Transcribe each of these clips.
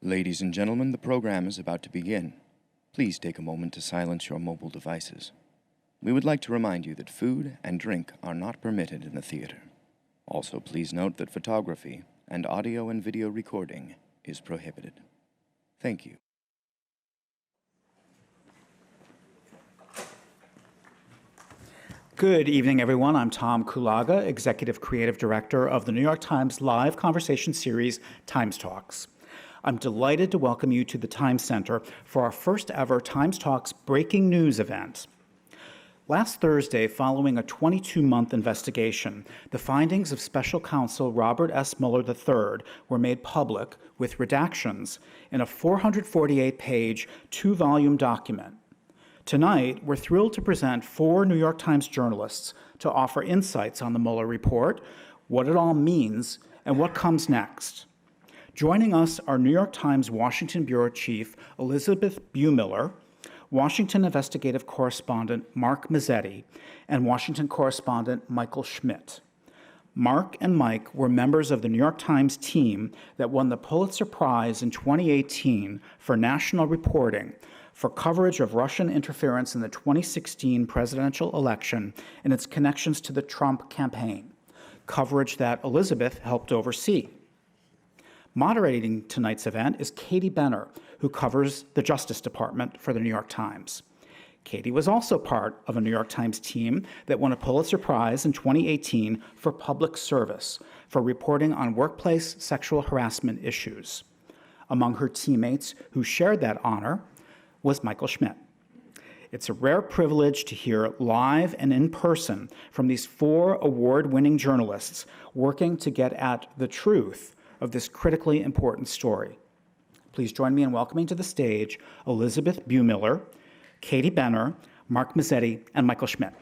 Ladies and gentlemen, the program is about to begin. Please take a moment to silence your mobile devices. We would like to remind you that food and drink are not permitted in the theater. Also, please note that photography and audio and video recording is prohibited. Thank you. Good evening, everyone. I'm Tom Kulaga, Executive Creative Director of the New York Times live conversation series, TimesTalks. I'm delighted to welcome you to the TimesCenter for our first ever TimesTalks Breaking News event. Last Thursday, following a 22-month investigation, the findings of Special Counsel Robert S. Mueller III were made public with redactions in a 448-page, 2-volume document. Tonight, we're thrilled to present 4 New York Times journalists to offer insights on the Mueller report, what it all means, and what comes next. Joining us are New York Times Washington Bureau Chief Elisabeth Bumiller, Washington investigative correspondent Mark Mazzetti, and Washington correspondent Michael Schmidt. Mark and Mike were members of the New York Times team that won the Pulitzer Prize in 2018 for national reporting for coverage of Russian interference in the 2016 presidential election and its connections to the Trump campaign, coverage that Elisabeth helped oversee. Moderating tonight's event is Katie Benner, who covers the Justice Department for the New York Times. Katie was also part of a New York Times team that won a Pulitzer Prize in 2018 for public service for reporting on workplace sexual harassment issues. Among her teammates who shared that honor was Michael Schmidt. It's a rare privilege to hear live and in person from these 4 award-winning journalists working to get at the truth of this critically important story. Please join me in welcoming to the stage Elisabeth Bumiller, Katie Benner, Mark Mazzetti, and Michael Schmidt.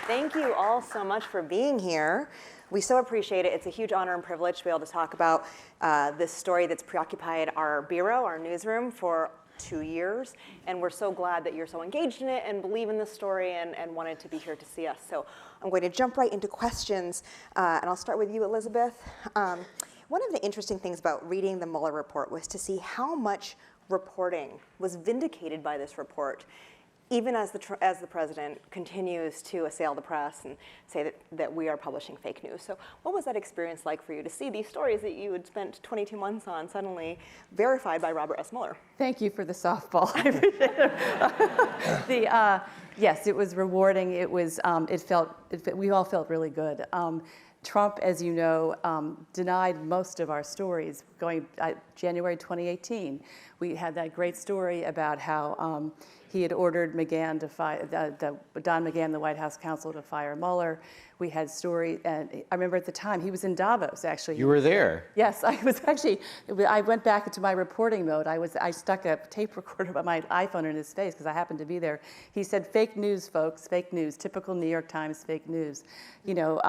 Thank you all so much for being here. We so appreciate it. It's a huge honor and privilege to be able to talk about this story that's preoccupied our bureau, our newsroom, for 2 years. And we're so glad that you're so engaged in it and believe in the story and wanted to be here to see us. So I'm going to jump right into questions. And I'll start with you, Elisabeth. One of the interesting things about reading the Mueller report was to see how much reporting was vindicated by this report, even as the president continues to assail the press and say that we are publishing fake news. So what was that experience like for you to see these stories that you had spent 22 months on suddenly verified by Robert S. Mueller? Thank you for the softball. I appreciate it. Yes, it was rewarding. It was. We all felt really good. Trump, as you know, denied most of our stories. Going January 2018, we had that great story about how he had ordered McGahn to fire Don McGahn, the White House counsel, to fire Mueller. We had story, and I remember at the time he was in Davos. Actually, you were there. Yes, I was actually. I went back into my reporting mode. I stuck a tape recorder by my iPhone in his face because I happened to be there. He said, "Fake news, folks. Fake news. Typical New York Times fake news." You know,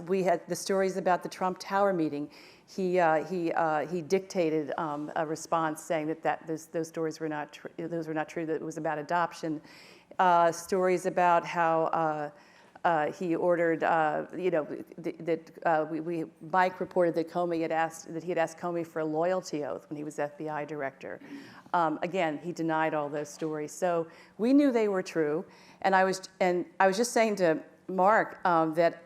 we had the stories about the Trump Tower meeting. He dictated a response saying that those stories were not those were not true. That it was about adoption. Stories about how he ordered, Mike reported that he had asked Comey for a loyalty oath when he was FBI director. Again, he denied all those stories, so we knew they were true. And I was just saying to Mark that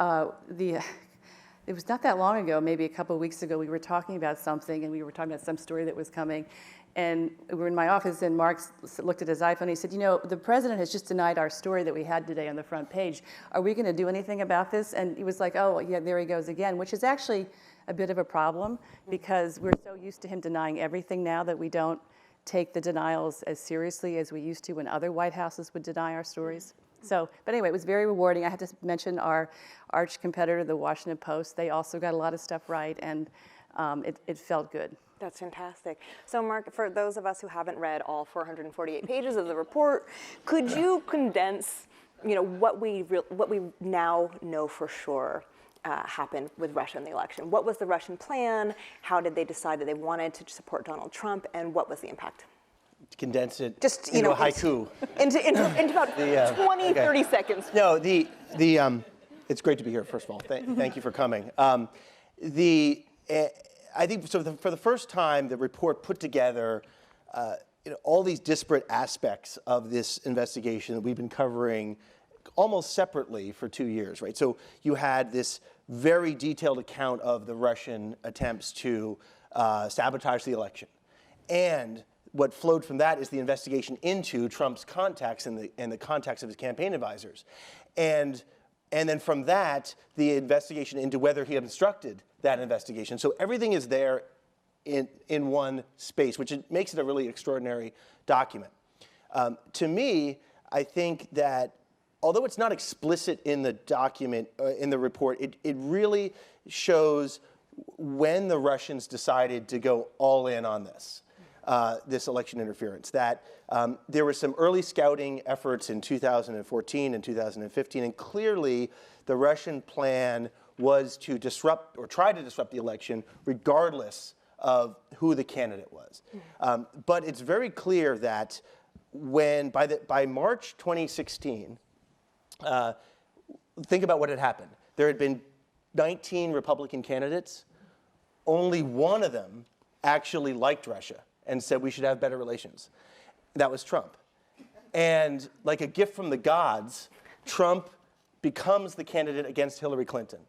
it was not that long ago, maybe a couple of weeks ago, we were talking about something, and we were talking about some story that was coming. And we were in my office, and Mark looked at his iPhone, and he said, "You know, the president has just denied our story that we had today on the front page. Are we going to do anything about this?" And he was like, "Oh, yeah, there he goes again," which is actually a bit of a problem because we're so used to him denying everything now that we don't take the denials as seriously as we used to when other White Houses would deny our stories. So, but anyway, it was very rewarding. I had to mention our arch competitor, the Washington Post. They also got a lot of stuff right, and it felt good. That's fantastic. So, Mark, for those of us who haven't read all 448 pages of the report, could you condense, what we now know for sure happened with Russia in the election. What was the Russian plan? How did they decide that they wanted to support Donald Trump? And what was the impact? To condense it Just, into a haiku. Into about 20, 30 seconds. No, it's great to be here, first of all. Thank you for coming. I think so for the first time, the report put together all these disparate aspects of this investigation that we've been covering almost separately for 2 years, right? So you had this very detailed account of the Russian attempts to sabotage the election. And what flowed from that is the investigation into Trump's contacts and the contacts of his campaign advisors. And then from that, the investigation into whether he obstructed that investigation. So everything is there in one space, which makes it a really extraordinary document. To me, I think that although it's not explicit in the document, in the report, it really shows when the Russians decided to go all in on this. This election interference, that there were some early scouting efforts in 2014 and 2015, and clearly the Russian plan was to disrupt or try to disrupt the election regardless of who the candidate was. But it's very clear that when by March 2016, think about what had happened. There had been 19 Republican candidates. Only one of them actually liked Russia and said we should have better relations. That was Trump. And like a gift from the gods, Trump becomes the candidate against Hillary Clinton.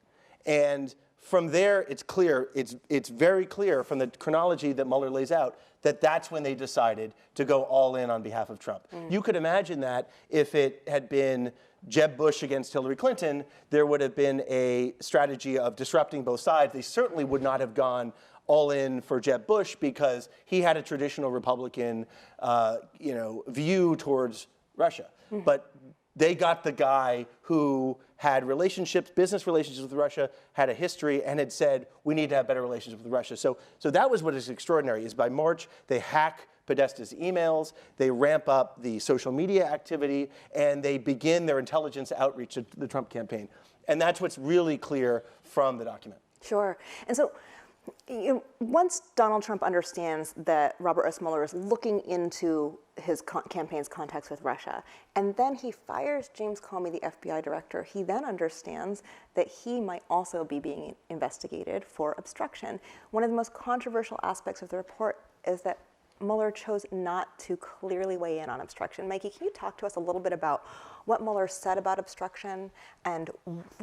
And from there, it's clear, it's very clear from the chronology that Mueller lays out that that's when they decided to go all in on behalf of Trump. You could imagine that if it had been Jeb Bush against Hillary Clinton, there would have been a strategy of disrupting both sides. They certainly would not have gone all in for Jeb Bush because he had a traditional Republican, view towards Russia. But they got the guy who had business relationships with Russia, had a history, and had said, we need to have better relationships with Russia. So that was what is extraordinary, is by March, they hack Podesta's emails, they ramp up the social media activity, and they begin their intelligence outreach to the Trump campaign. And that's what's really clear from the document. Sure. And so once Donald Trump understands that Robert S. Mueller is looking into his campaign's contacts with Russia, and then he fires James Comey, the FBI director, he then understands that he might also be being investigated for obstruction. One of the most controversial aspects of the report is that Mueller chose not to clearly weigh in on obstruction. Mikey, can you talk to us a little bit about what Mueller said about obstruction and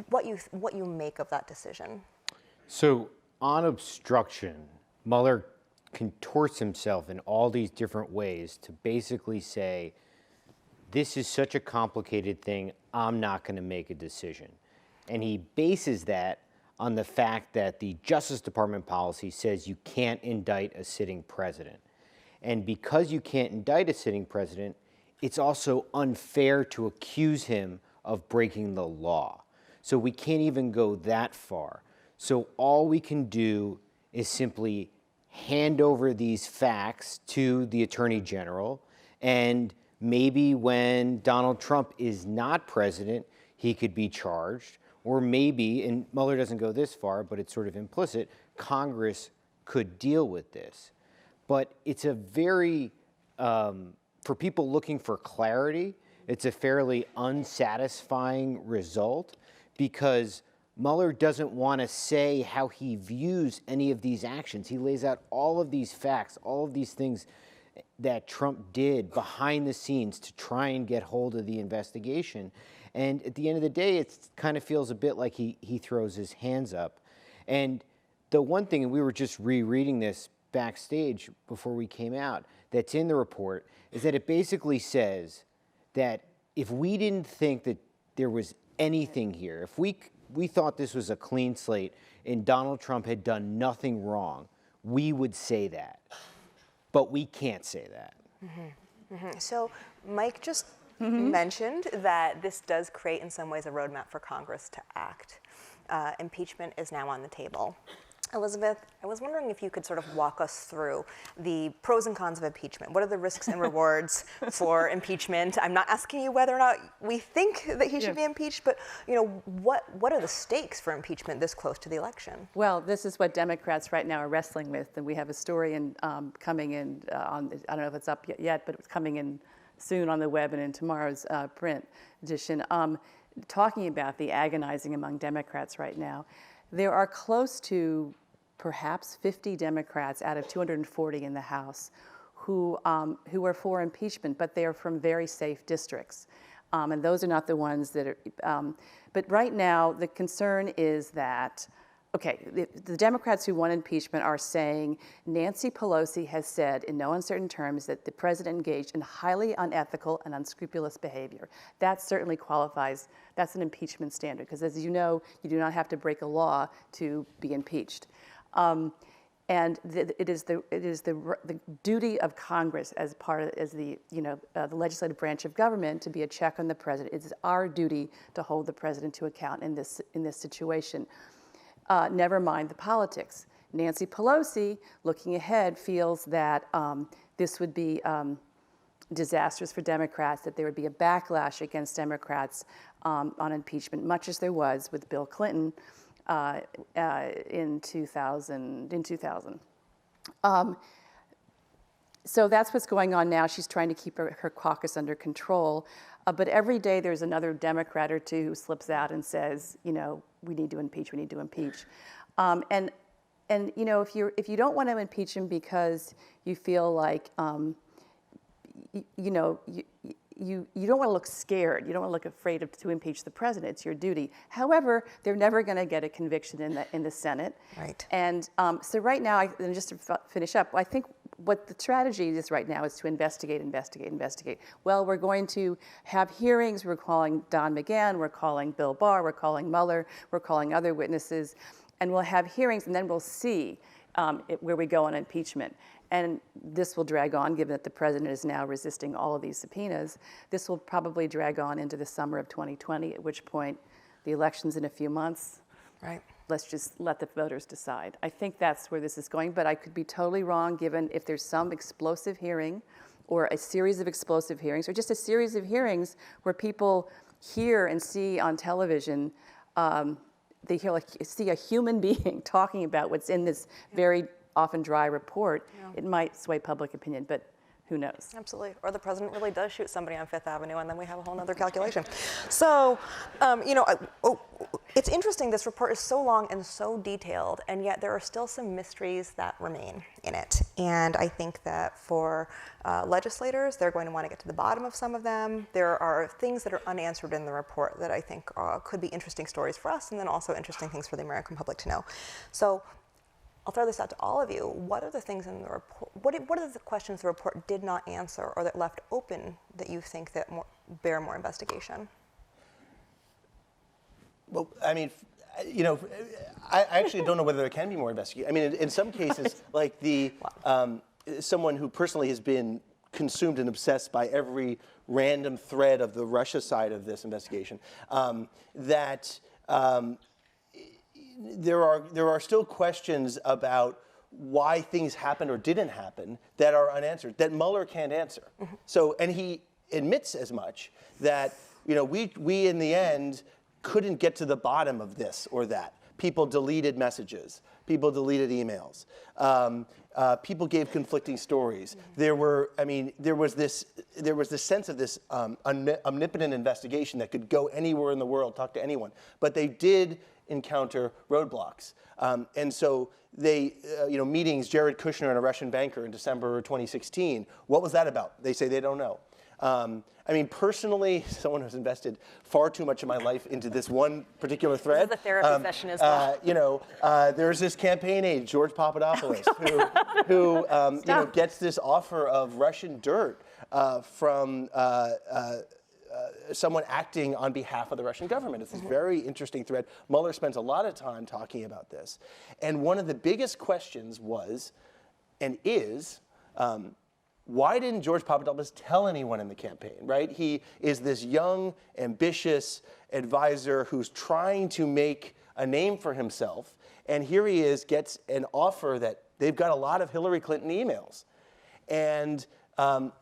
what you make of that decision? So on obstruction, Mueller contorts himself in all these different ways to basically say, this is such a complicated thing, I'm not going to make a decision. And he bases that on the fact that the Justice Department policy says you can't indict a sitting president. And because you can't indict a sitting president, it's also unfair to accuse him of breaking the law. So we can't even go that far. So all we can do is simply hand over these facts to the Attorney General, and maybe when Donald Trump is not president, he could be charged, or maybe, and Mueller doesn't go this far, but it's sort of implicit, Congress could deal with this. But it's a very, for people looking for clarity, it's a fairly unsatisfying result because Mueller doesn't want to say how he views any of these actions. He lays out all of these facts, all of these things that Trump did behind the scenes to try and get hold of the investigation. And at the end of the day, it kind of feels a bit like he throws his hands up. And the one thing, and we were just rereading this backstage before we came out, that's in the report, is that it basically says that if we didn't think that there was anything here, if we thought this was a clean slate and Donald Trump had done nothing wrong, we would say that. But we can't say that. So Mike just mentioned that this does create in some ways a roadmap for Congress to act. Impeachment is now on the table. Elizabeth, I was wondering if you could sort of walk us through the pros and cons of impeachment. What are the risks and rewards for impeachment? I'm not asking you whether or not we think that he should be impeached, but what are the stakes for impeachment this close to the election? Well, this is what Democrats right now are wrestling with, and we have a story coming in on, I don't know if it's up yet, but it's coming in soon on the web and in tomorrow's print edition, talking about the agonizing among Democrats right now. There are close to perhaps 50 Democrats out of 240 in the House who are for impeachment, but they are from very safe districts. And those are not the ones that are, but right now the concern is that, okay, the Democrats who want impeachment are saying Nancy Pelosi has said in no uncertain terms that the president engaged in highly unethical and unscrupulous behavior. That certainly qualifies, that's an impeachment standard, because as you know, you do not have to break a law to be impeached. And it is the duty of Congress as the legislative branch of government to be a check on the president. It is our duty to hold the president to account in this situation. Never mind the politics. Nancy Pelosi, looking ahead, feels that this would be disastrous for Democrats, that there would be a backlash against Democrats on impeachment, much as there was with Bill Clinton in 2000. So that's what's going on now. She's trying to keep her caucus under control. But every day there's another Democrat or two who slips out and says, we need to impeach, we need to impeach. And if you don't want to impeach him because you feel like, you don't want to look scared. You don't want to look afraid to impeach the president. It's your duty. However, they're never going to get a conviction in the Senate. Right. And so right now, and just to finish up, I think what the strategy is right now is to investigate. Well, we're going to have hearings. We're calling Don McGahn. We're calling Bill Barr. We're calling Mueller. We're calling other witnesses. And we'll have hearings, and then we'll see where we go on impeachment. And this will drag on, given that the president is now resisting all of these subpoenas. This will probably drag on into the summer of 2020, at which point the election's in a few months. Right. Let's just let the voters decide. I think that's where this is going, but I could be totally wrong, given if there's some explosive hearing or a series of explosive hearings or just a series of hearings where people hear and see on television, they see a human being talking about what's in this very often dry report, it might sway public opinion, but who knows? Absolutely. Or the president really does shoot somebody on Fifth Avenue, and then we have a whole other calculation. So, it's interesting. This report is so long and so detailed, and yet there are still some mysteries that remain in it. And I think that for legislators, they're going to want to get to the bottom of some of them. There are things that are unanswered in the report that I think could be interesting stories for us, and then also interesting things for the American public to know. So, I'll throw this out to all of you. What are the things in the report, what are the questions the report did not answer or that left open that you think that bear more investigation? Well, I mean, I actually don't know whether there can be more investigation. I mean, in some cases, like someone who personally has been consumed and obsessed by every random thread of the Russia side of this investigation, there are still questions about why things happened or didn't happen that are unanswered, that Mueller can't answer. Mm-hmm. So, and he admits as much, that we in the end couldn't get to the bottom of this or that. People deleted messages. People deleted emails. People gave conflicting stories. Mm-hmm. There was this sense of this omnipotent investigation that could go anywhere in the world, talk to anyone. But they did encounter roadblocks. And so they, meetings, Jared Kushner and a Russian banker in December 2016, what was that about? They say they don't know. Personally, someone who's invested far too much of my life into this one particular thread. This is a therapy session as well. There's this campaign aide, George Papadopoulos, who gets this offer of Russian dirt from someone acting on behalf of the Russian government. It's this very interesting thread. Mueller spends a lot of time talking about this. And one of the biggest questions was, and is, why didn't George Papadopoulos tell anyone in the campaign, right? He is this young, ambitious advisor who's trying to make a name for himself. And here he is, gets an offer that they've got a lot of Hillary Clinton emails. And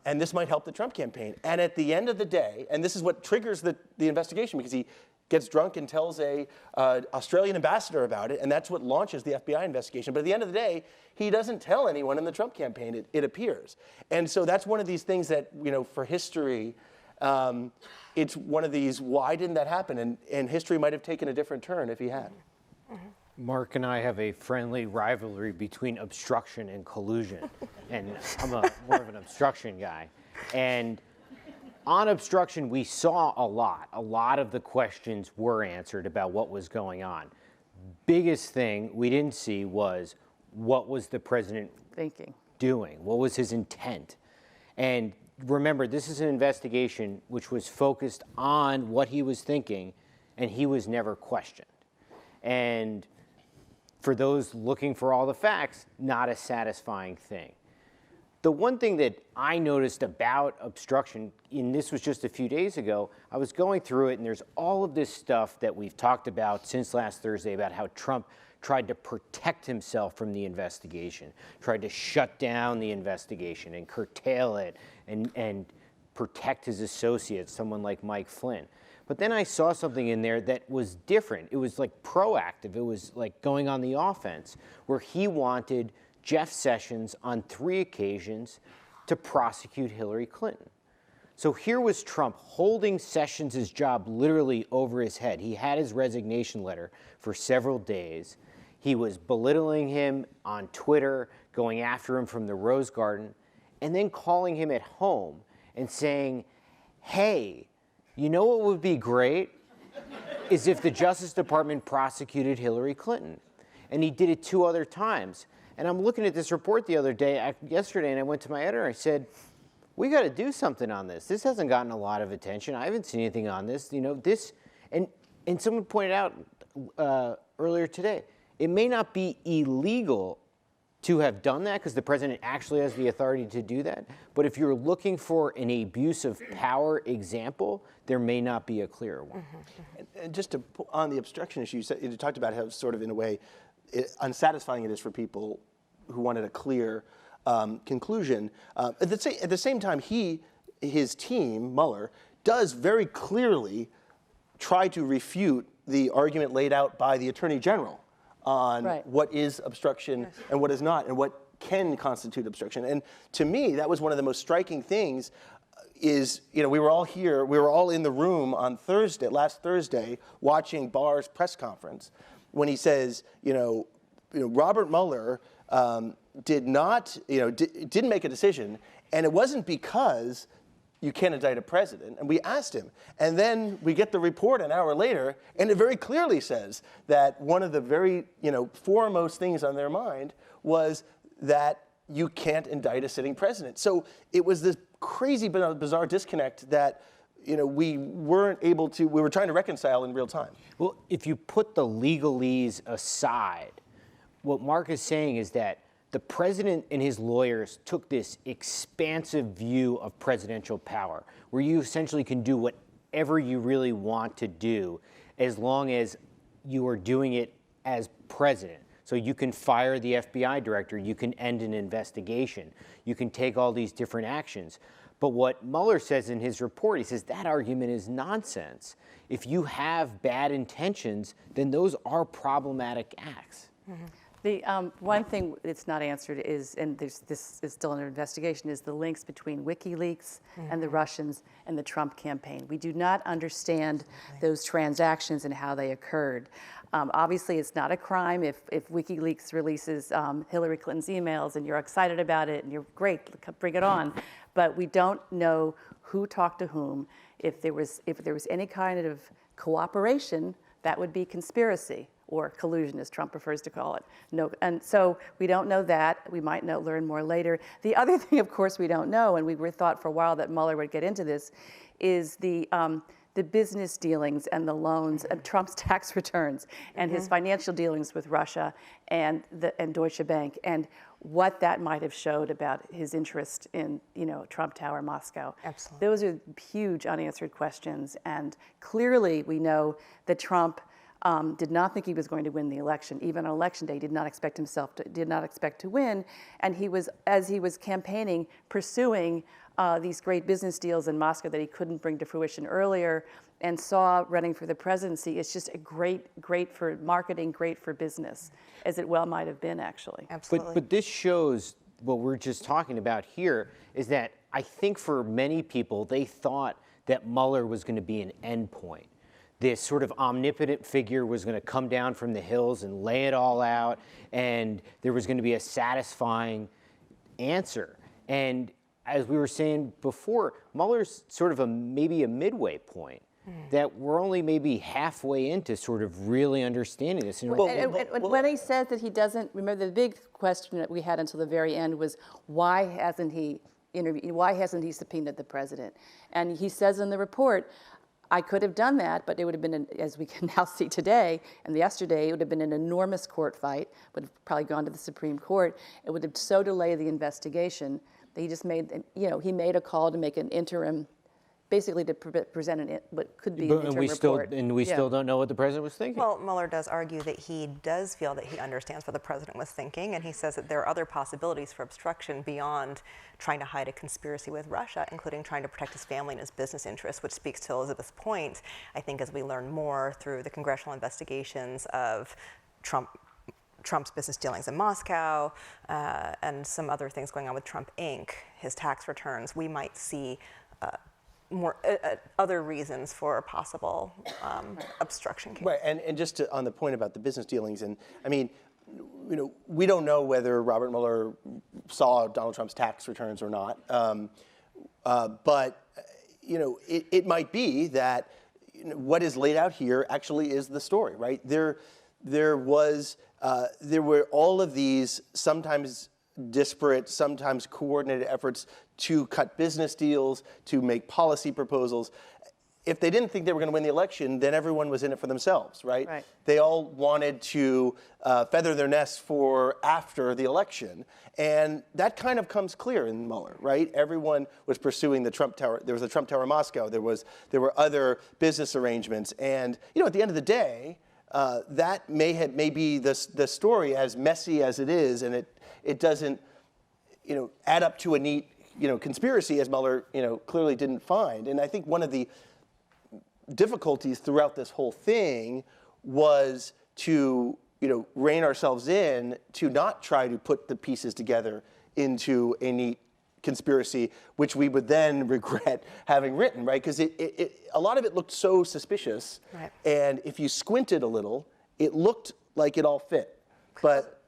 this might help the Trump campaign. And at the end of the day, and this is what triggers the investigation, because he gets drunk and tells a Australian ambassador about it, and that's what launches the FBI investigation. But at the end of the day, he doesn't tell anyone in the Trump campaign, it appears. And so that's one of these things that, for history, it's one of these, why didn't that happen? And history might have taken a different turn if he had. Mark and I have a friendly rivalry between obstruction and collusion, and I'm more of an obstruction guy. And on obstruction, we saw a lot. A lot of the questions were answered about what was going on. Biggest thing we didn't see was, what was the president doing? What was his intent? And remember, this is an investigation which was focused on what he was thinking, and he was never questioned. And for those looking for all the facts, not a satisfying thing. The one thing that I noticed about obstruction, and this was just a few days ago, I was going through it, and there's all of this stuff that we've talked about since last Thursday about how Trump tried to protect himself from the investigation, tried to shut down the investigation and curtail it and protect his associates, someone like Mike Flynn. But then I saw something in there that was different. It was like proactive. It was like going on the offense, where he wanted Jeff Sessions on 3 occasions to prosecute Hillary Clinton. So here was Trump holding Sessions' job literally over his head. He had his resignation letter for several days. He was belittling him on Twitter, going after him from the Rose Garden, and then calling him at home and saying, hey, you know what would be great? Is if the Justice Department prosecuted Hillary Clinton. And he did it 2 other times. And I'm looking at this report yesterday, and I went to my editor and I said, we got to do something on this. This hasn't gotten a lot of attention. I haven't seen anything on this. And someone pointed out earlier today, it may not be illegal to have done that because the president actually has the authority to do that. But if you're looking for an abuse of power example, there may not be a clearer one. And just to on the obstruction issue, you talked about how sort of in a way unsatisfying it is for people who wanted a clear conclusion. At the same time, his team, Mueller, does very clearly try to refute the argument laid out by the Attorney General on what is obstruction and what is not, and what can constitute obstruction. And to me, that was one of the most striking things. Is, we were all here, we were all in the room on last Thursday, watching Barr's press conference when he says, Robert Mueller didn't make a decision, and it wasn't because you can't indict a president. And we asked him, and then we get the report an hour later, and it very clearly says that one of the very foremost things on their mind was that you can't indict a sitting president. So it was this crazy bizarre disconnect that we weren't able to, we were trying to reconcile in real time. Well, if you put the legalese aside, what Mark is saying is that the president and his lawyers took this expansive view of presidential power, where you essentially can do whatever you really want to do as long as you are doing it as president. So you can fire the FBI director, you can end an investigation, you can take all these different actions. But what Mueller says in his report, he says that argument is nonsense. If you have bad intentions, then those are problematic acts. The one thing that's not answered is, and this is still under investigation, is the links between WikiLeaks and the Russians and the Trump campaign. We do not understand those transactions and how they occurred. Obviously, it's not a crime if WikiLeaks releases Hillary Clinton's emails and you're excited about it and you're great, bring it on. But we don't know who talked to whom. If there was any kind of cooperation, that would be conspiracy, or collusion, as Trump prefers to call it. No, and so we don't know that. We might learn more later. The other thing, of course, we don't know, and we were thought for a while that Mueller would get into this, is the business dealings and the loans and Trump's tax returns and his financial dealings with Russia and Deutsche Bank, and what that might have showed about his interest in Trump Tower, Moscow. Absolutely. Those are huge unanswered questions, and clearly we know that Trump did not think he was going to win the election. Even on election day, did not expect to win. And he was, as he was campaigning, pursuing these great business deals in Moscow that he couldn't bring to fruition earlier, and saw running for the presidency. It's just a great for marketing, great for business, as it well might have been, actually. Absolutely. But this shows what we're just talking about here is that I think for many people, they thought that Mueller was going to be an endpoint. This sort of omnipotent figure was going to come down from the hills and lay it all out, and there was going to be a satisfying answer. And as we were saying before, Mueller's sort of maybe a midway point. That we're only maybe halfway into sort of really understanding this. When he said that he doesn't, remember the big question that we had until the very end was, why hasn't he subpoenaed the president? And he says in the report, I could have done that, but it would have been, as we can now see today and yesterday, it would have been an enormous court fight, would have probably gone to the Supreme Court. It would have so delayed the investigation that he just made, he made a call to make an interim, basically to present what could be an interim report. And we still don't know what the president was thinking. Well, Mueller does argue that he does feel that he understands what the president was thinking, and he says that there are other possibilities for obstruction beyond trying to hide a conspiracy with Russia, including trying to protect his family and his business interests, which speaks to Elisabeth's point, I think, as we learn more through the congressional investigations of Trump's business dealings in Moscow and some other things going on with Trump Inc., his tax returns, we might see more other reasons for a possible obstruction case. Right, and just on the point about the business dealings, and I mean, we don't know whether Robert Mueller saw Donald Trump's tax returns or not, but it might be that what is laid out here actually is the story, right? There were all of these sometimes disparate, sometimes coordinated efforts to cut business deals, to make policy proposals. If they didn't think they were going to win the election, then everyone was in it for themselves, right? Right. They all wanted to feather their nests for after the election. And that kind of comes clear in Mueller, right? Everyone was pursuing the Trump Tower. There was the Trump Tower in Moscow. There were other business arrangements. And, at the end of the day, that may be the story, as messy as it is, and it doesn't, add up to a neat, conspiracy, as Mueller, clearly didn't find. And I think one of the difficulties throughout this whole thing was to, rein ourselves in to not try to put the pieces together into a neat conspiracy, which we would then regret having written, right? Because a lot of it looked so suspicious, right. And if you squinted a little, it looked like it all fit, but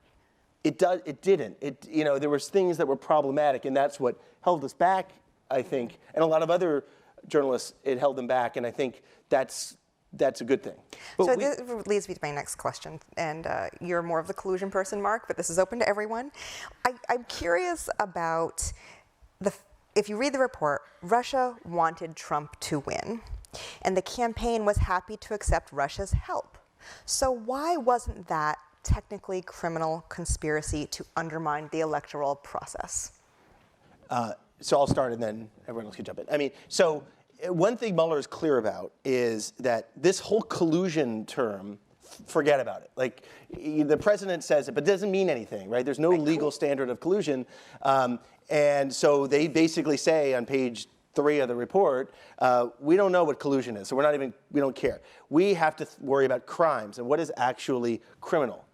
it didn't. There was things that were problematic, and that's what held us back, I think. And a lot of other journalists, it held them back, and I think that's a good thing. So this leads me to my next question, and you're more of the collusion person, Mark, but this is open to everyone. I'm curious about if you read the report, Russia wanted Trump to win, and the campaign was happy to accept Russia's help. So why wasn't that technically criminal conspiracy to undermine the electoral process? So I'll start and then everyone else can jump in. I mean, so one thing Mueller is clear about is that this whole collusion term, forget about it. Like, the president says it, but it doesn't mean anything, right? There's no legal standard of collusion. And so they basically say on page 3 of the report, we don't know what collusion is, so we don't care. We have to worry about crimes and what is actually criminal.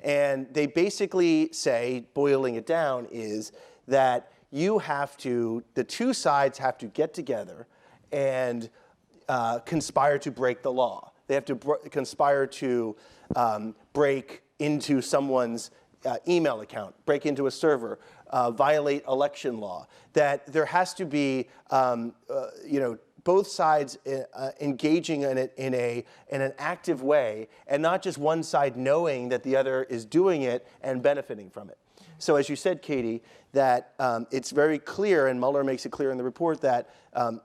And they basically say, boiling it down, is that the two sides have to get together and conspire to break the law. They have to conspire to break into someone's email account, break into a server, violate election law. That there has to be, both sides engaging in it in an active way, and not just one side knowing that the other is doing it and benefiting from it. So as you said, Katie, that it's very clear, and Mueller makes it clear in the report, that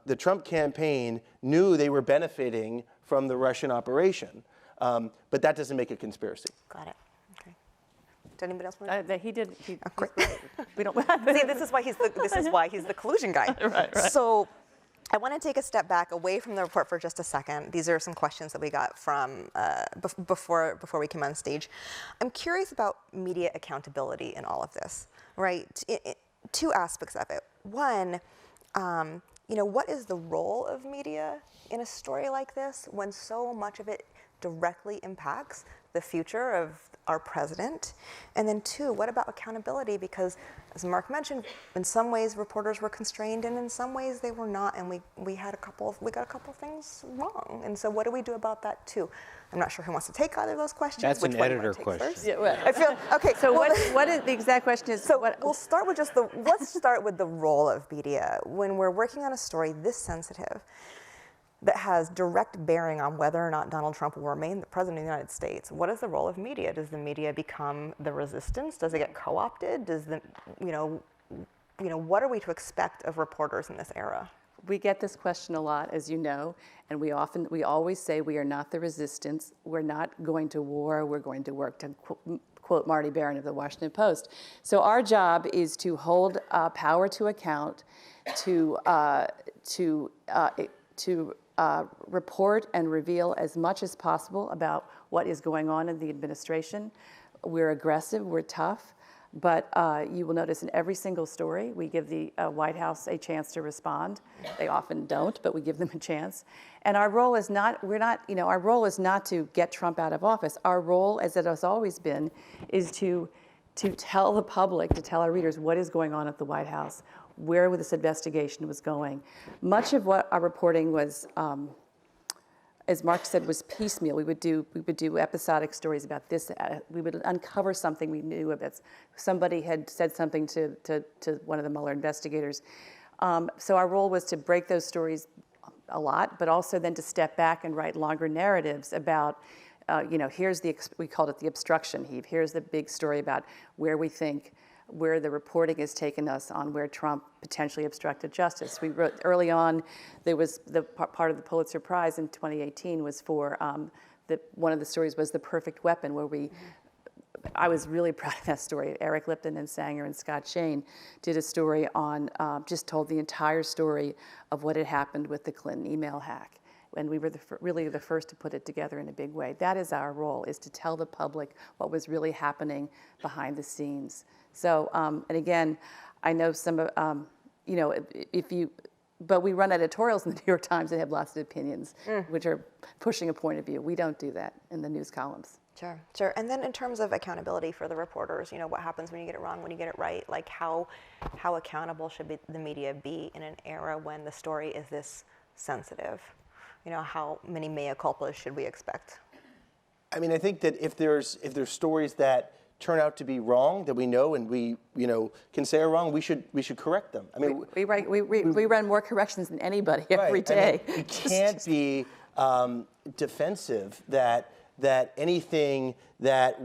the Trump campaign knew they were benefiting from the Russian operation, but that doesn't make a conspiracy. Got it. Okay. Did anybody else want to? He did. Great. We don't. See, this is why he's the collusion guy. Right. So, I want to take a step back away from the report for just a second. These are some questions that we got from before we came on stage. I'm curious about media accountability in all of this, right? Two aspects of it. One, what is the role of media in a story like this when so much of it directly impacts the future of our president? And then two, what about accountability? Because as Mark mentioned, in some ways reporters were constrained and in some ways they were not, and we got a couple of things wrong. And so what do we do about that too? I'm not sure who wants to take either of those questions. That's Which an one do you editor wanna take question. first? Yeah, well, I feel, okay. So well, what is the exact question is? So what, we'll start with let's start with the role of media. When we're working on a story this sensitive, that has direct bearing on whether or not Donald Trump will remain the president of the United States, what is the role of media? Does the media become the resistance? Does it get co-opted? Does the, what are we to expect of reporters in this era? We get this question a lot, as you know, and we always say we are not the resistance. We're not going to war. We're going to work, to quote Marty Barron of the Washington Post. So our job is to hold power to account, to report and reveal as much as possible about what is going on in the administration. We're aggressive, we're tough, but you will notice in every single story, we give the White House a chance to respond. They often don't, but we give them a chance. And our role is not, our role is not to get Trump out of office. Our role, as it has always been, is to tell the public, to tell our readers what is going on at the White House, where this investigation was going. Much of what our reporting was, as Mark said, was piecemeal. We would do episodic stories about this. We would uncover something we knew of it. Somebody had said something to one of the Mueller investigators. So our role was to break those stories a lot, but also then to step back and write longer narratives about, here's we called it the obstruction heave. Here's the big story about where we think, where the reporting has taken us on where Trump potentially obstructed justice. We wrote early on, there was the part of the Pulitzer Prize in 2018 was for, one of the stories was The Perfect Weapon, where I was really proud of that story. Eric Lipton and Sanger and Scott Shane did a story on, just told the entire story of what had happened with the Clinton email hack. And we were really the first to put it together in a big way. That is our role, is to tell the public what was really happening behind the scenes. So, and again, I know some of, but we run editorials in the New York Times that have lots of opinions, which are pushing a point of view. We don't do that in the news columns. Sure. And then in terms of accountability for the reporters, what happens when you get it wrong, when you get it right? Like how accountable should the media be in an era when the story is this sensitive? How many mea culpas should we expect? I mean, I think that if there's stories that turn out to be wrong that we know and we can say are wrong, we should correct them. I mean, we run more corrections than anybody every day. I mean, it can't be defensive that anything that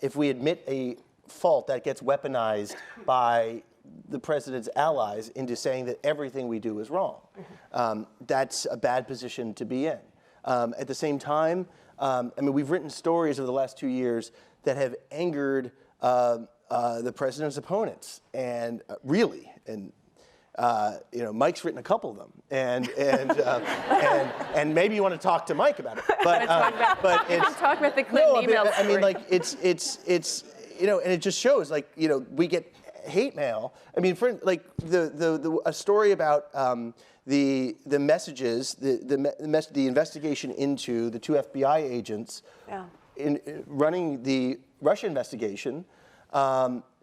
if we admit a fault, that gets weaponized by the president's allies into saying that everything we do is wrong. That's a bad position to be in. At the same time, we've written stories over the last 2 years that have angered the president's opponents, and Mike's written a couple of them, and maybe you want to talk to Mike about it. But talk about the Clinton emails. I mean, like it's and it just shows we get hate mail. I mean, for like a story about the messages, the investigation into the 2 FBI agents in running the Russia investigation.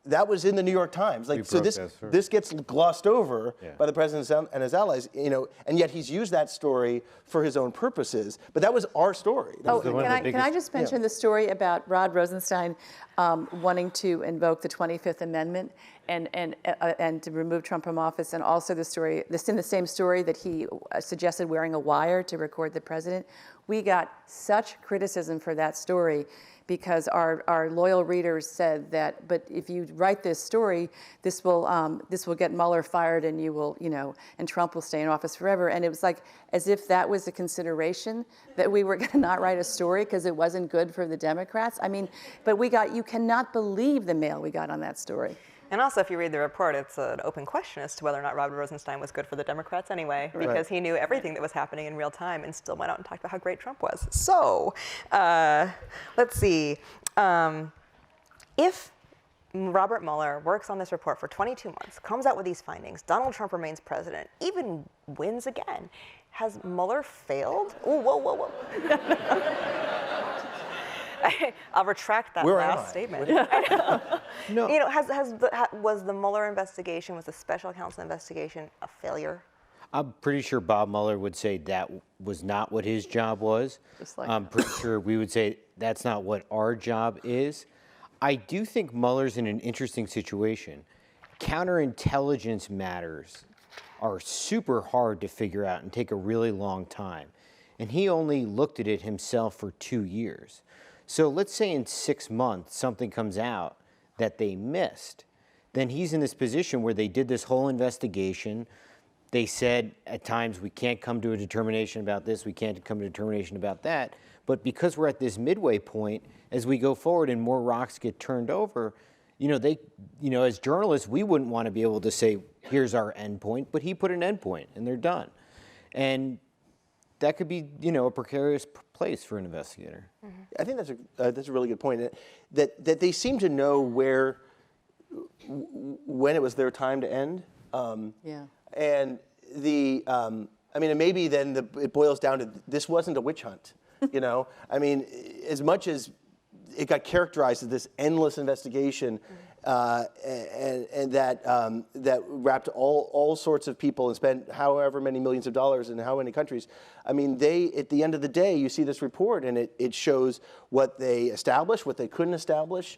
That was in the New York Times. This gets glossed over by the president and his allies, and yet he's used that story for his own purposes. But that was our story. Can I just mention the story about Rod Rosenstein wanting to invoke the 25th Amendment and to remove Trump from office, and also in the same story that he suggested wearing a wire to record the president. We got such criticism for that story, because our loyal readers said that, but if you write this story, this will get Mueller fired, and and Trump will stay in office forever. And it was like as if that was a consideration, that we were going to not write a story because it wasn't good for the Democrats. I mean, but you cannot believe the mail we got on that story. And also, if you read the report, it's an open question as to whether or not Robert Rosenstein was good for the Democrats anyway, because he knew everything that was happening in real time and still went out and talked about how great Trump was. So, let's see. If Robert Mueller works on this report for 22 months, comes out with these findings, Donald Trump remains president, even wins again, has Mueller failed? Ooh, whoa, whoa, whoa. I'll retract that last statement. No. You know, was the Mueller investigation, was the special counsel investigation a failure? I'm pretty sure Bob Mueller would say that was not what his job was. I'm pretty sure we would say that's not what our job is. I do think Mueller's in an interesting situation. Counterintelligence matters are super hard to figure out and take a really long time. And he only looked at it himself for 2 years. So let's say in 6 months something comes out that they missed. Then he's in this position where they did this whole investigation. They said at times we can't come to a determination about this, we can't come to a determination about that. But because we're at this midway point, as we go forward and more rocks get turned over, as journalists, we wouldn't want to be able to say, here's our end point, but he put an end point and they're done. And that could be, a precarious place for an investigator. Mm-hmm. I think that's a really good point. That they seem to know when it was their time to end. Yeah. And and maybe then it boils down to this wasn't a witch hunt. As much as it got characterized as this endless investigation, and that wrapped all sorts of people and spent however many millions of dollars in how many countries. At the end of the day, you see this report and it shows what they established, what they couldn't establish.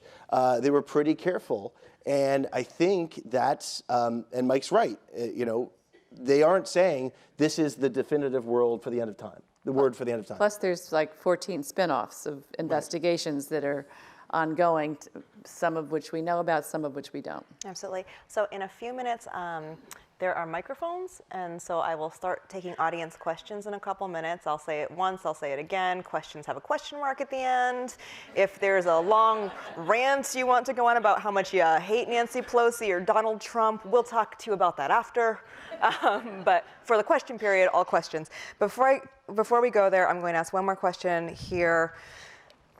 They were pretty careful, and I think that's and Mike's right. They aren't saying this is the definitive word for the end of time. Plus, there's like 14 spin-offs of investigations that are ongoing, some of which we know about, some of which we don't. Absolutely. So in a few minutes, there are microphones, and so I will start taking audience questions in a couple minutes. I'll say it once, I'll say it again. Questions have a question mark at the end. If there's a long rant you want to go on about how much you hate Nancy Pelosi or Donald Trump, we'll talk to you about that after. But for the question period, all questions. Before we go there, I'm going to ask one more question here.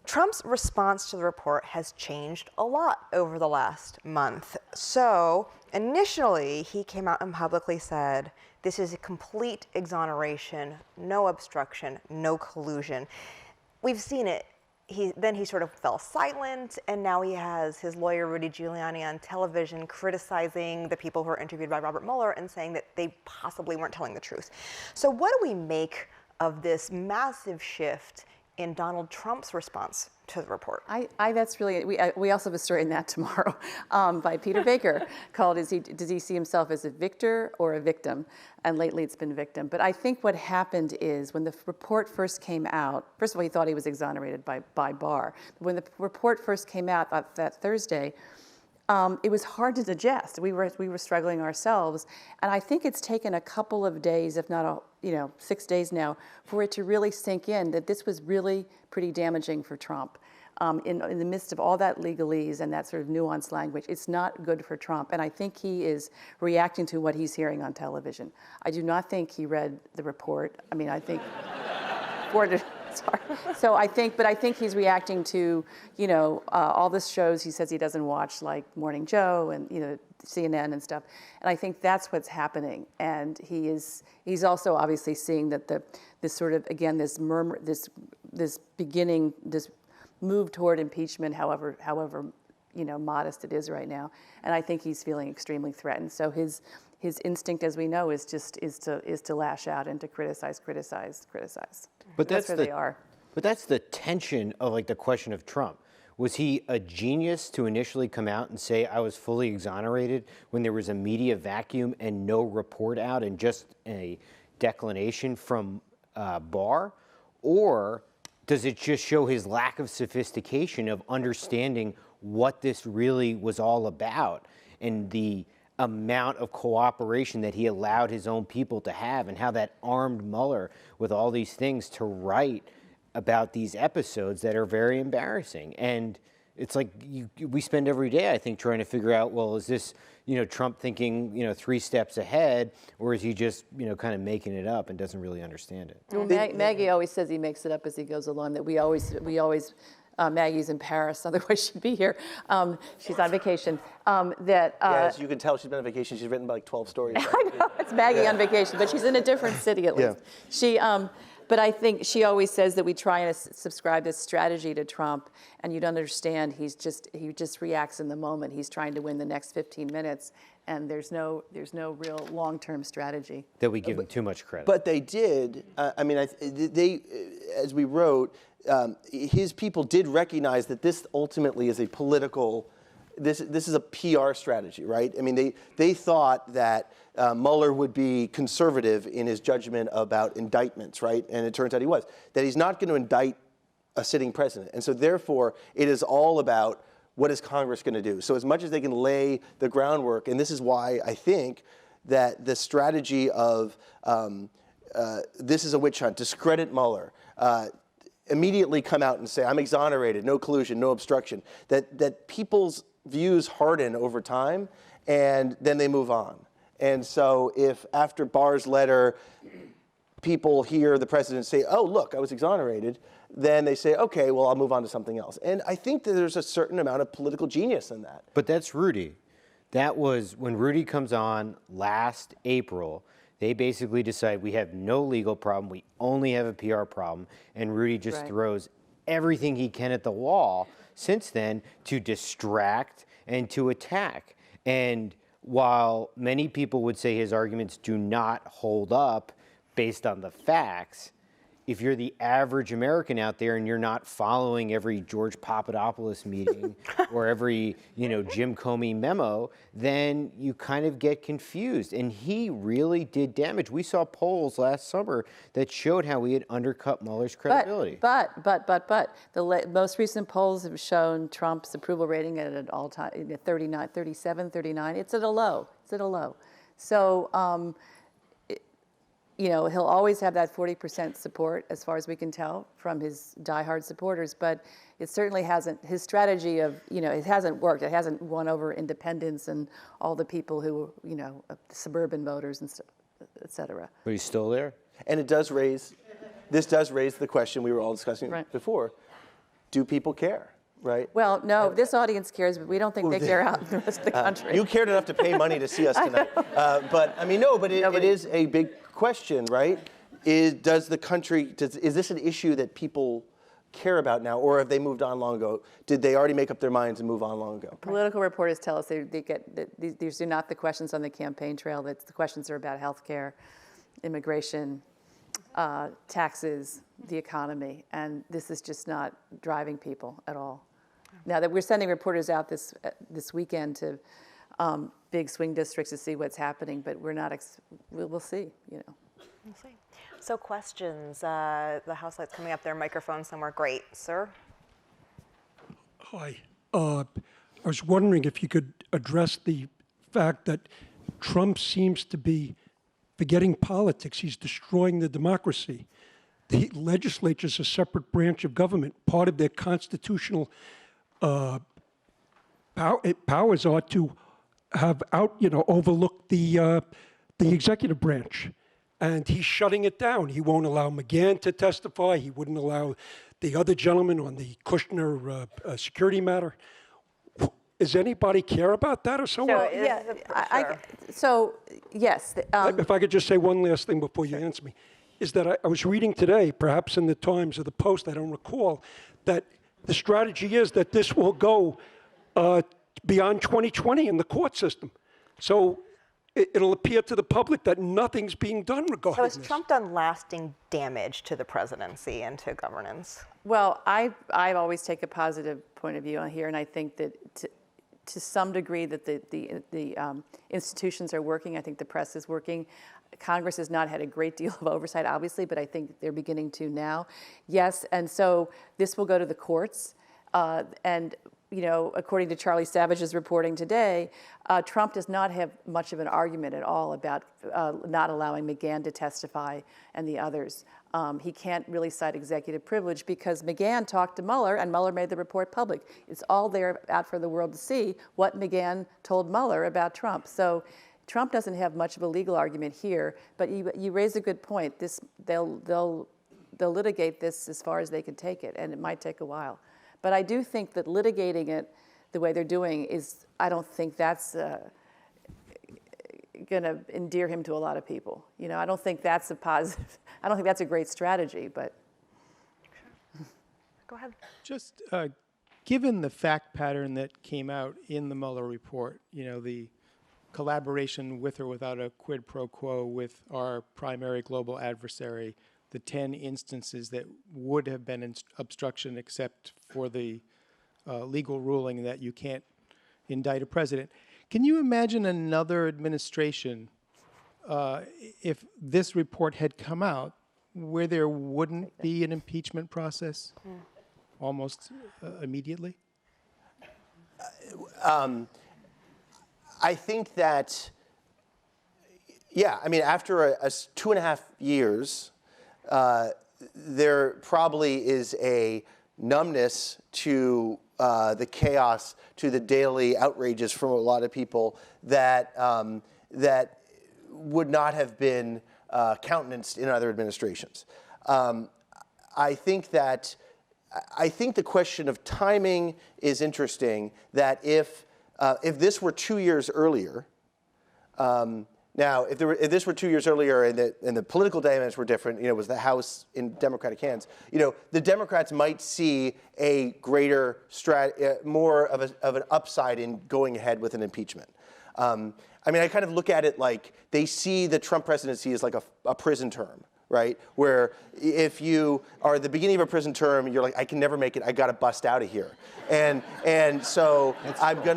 Trump's response to the report has changed a lot over the last month. So initially, he came out and publicly said, this is a complete exoneration, no obstruction, no collusion. We've seen it. Then he sort of fell silent, and now he has his lawyer, Rudy Giuliani, on television criticizing the people who were interviewed by Robert Mueller and saying that they possibly weren't telling the truth. So what do we make of this massive shift in Donald Trump's response to the report? That's really, we also have a story in that tomorrow by Peter Baker called, does he see himself as a victor or a victim? And lately it's been victim. But I think what happened is when the report first came out, first of all, he thought he was exonerated by Barr. When the report first came out that Thursday, it was hard to digest. We were struggling ourselves. And I think it's taken a couple of days, if not 6 days now, for it to really sink in that this was really pretty damaging for Trump. In the midst of all that legalese and that sort of nuanced language, it's not good for Trump. And I think he is reacting to what he's hearing on television. I do not think he read the report. I think, sorry. So I think he's reacting to, all the shows he says he doesn't watch, like Morning Joe and, CNN and stuff. And I think that's what's happening. And he's also obviously seeing that this sort of, again, this murmur, this beginning, this move toward impeachment, however modest it is right now. And I think he's feeling extremely threatened. So his instinct, as we know, is to lash out and to criticize. But that's where they are. But that's the tension of the question of Trump. Was he a genius to initially come out and say I was fully exonerated when there was a media vacuum and no report out and just a declination from Barr? Or does it just show his lack of sophistication of understanding what this really was all about and the amount of cooperation that he allowed his own people to have and how that armed Mueller with all these things to write about these episodes that are very embarrassing? And it's like we spend every day, I think, trying to figure out, well, is this, Trump thinking, 3 steps ahead, or is he just, kind of making it up and doesn't really understand it? Well, Maggie always says he makes it up as he goes along, that we always, Maggie's in Paris, otherwise she'd be here. She's on vacation. As you can tell, she's been on vacation. She's written like 12 stories. I know, it's Maggie on vacation, but she's in a different city at least. She, but I think she always says that we try and subscribe this strategy to Trump, and you don't understand. He just reacts in the moment. He's trying to win the next 15 minutes, and there's no real long-term strategy. That we give him too much credit. But they did. They, as we wrote, his people did recognize that this ultimately is a political. This is a PR strategy, right? I mean, they thought that Mueller would be conservative in his judgment about indictments, right? And it turns out he was. That he's not going to indict a sitting president. And so therefore, it is all about what is Congress going to do. So as much as they can lay the groundwork, and this is why I think that the strategy of this is a witch hunt, discredit Mueller, immediately come out and say, I'm exonerated, no collusion, no obstruction, that people's views harden over time, and then they move on. And so if after Barr's letter, people hear the president say, oh, look, I was exonerated, then they say, okay, well, I'll move on to something else. And I think that there's a certain amount of political genius in that. But that's Rudy. That was when Rudy comes on last April. They basically decide we have no legal problem, we only have a PR problem, and Rudy just throws everything he can at the wall since then to distract and to attack. And while many people would say his arguments do not hold up based on the facts, if you're the average American out there and you're not following every George Papadopoulos meeting or every, Jim Comey memo, then you kind of get confused. And he really did damage. We saw polls last summer that showed how he had undercut Mueller's credibility. But the most recent polls have shown Trump's approval rating at an all-time 39, 37, 39. It's at a low. So. He'll always have that 40% support, as far as we can tell, from his diehard supporters. But it certainly hasn't. His strategy of, it hasn't worked. It hasn't won over independents and all the people who, suburban voters and et cetera. But he's still there. And this does raise the question we were all discussing before: do people care? Right. Well, no, this audience cares, but we don't think they care out in the rest of the country. You cared enough to pay money to see us tonight. It is a big question, right? Is this an issue that people care about now, or have they moved on long ago? Did they already make up their minds and move on long ago? Political reporters tell us these are not the questions on the campaign trail. The questions are about health care, immigration, taxes, the economy, and this is just not driving people at all. Now that we're sending reporters out this weekend to big swing districts to see what's happening, but we're not. We'll see. We'll see. So questions. The house light's coming up there. Microphone somewhere. Great, sir. Hi. I was wondering if you could address the fact that Trump seems to be forgetting politics. He's destroying the democracy. The legislature is a separate branch of government. Part of their constitutional powers are to have overlook the executive branch. And he's shutting it down. He won't allow McGahn to testify. He wouldn't allow the other gentleman on the Kushner security matter. Does anybody care about that or so? Yes. If I could just say one last thing before you answer me, is that I was reading today, perhaps in the Times or the Post, I don't recall, that the strategy is that this will go beyond 2020 in the court system. So it'll appear to the public that nothing's being done regarding this. So has Trump done lasting damage to the presidency and to governance? Well, I always take a positive point of view on here, and I think that to some degree that the institutions are working. I think the press is working. Congress has not had a great deal of oversight, obviously, but I think they're beginning to now. Yes, and so this will go to the courts, and according to Charlie Savage's reporting today, Trump does not have much of an argument at all about not allowing McGahn to testify and the others. He can't really cite executive privilege because McGahn talked to Mueller and Mueller made the report public. It's all there out for the world to see what McGahn told Mueller about Trump. So Trump doesn't have much of a legal argument here, but you raise a good point. They'll litigate this as far as they can take it, and it might take a while. But I do think that litigating it the way they're doing I don't think that's going to endear him to a lot of people. I don't think that's a positive, I don't think that's a great strategy, but. Go ahead. Just given the fact pattern that came out in the Mueller report, the collaboration with or without a quid pro quo with our primary global adversary, the 10 instances that would have been obstruction except for the legal ruling that you can't indict a president. Can you imagine another administration, if this report had come out, where there wouldn't be an impeachment process almost immediately? I think that, after a 2.5 years, there probably is a numbness to the chaos, to the daily outrages from a lot of people that would not have been countenanced in other administrations. I think the question of timing is interesting. That if this were 2 years earlier. Now, if this were 2 years earlier and the political dynamics were different, it was the House in Democratic hands, the Democrats might see a greater more of an upside in going ahead with an impeachment. I kind of look at it like they see the Trump presidency as like a prison term, right? Where if you are at the beginning of a prison term, you're like, I can never make it. I got to bust out of here, and so I got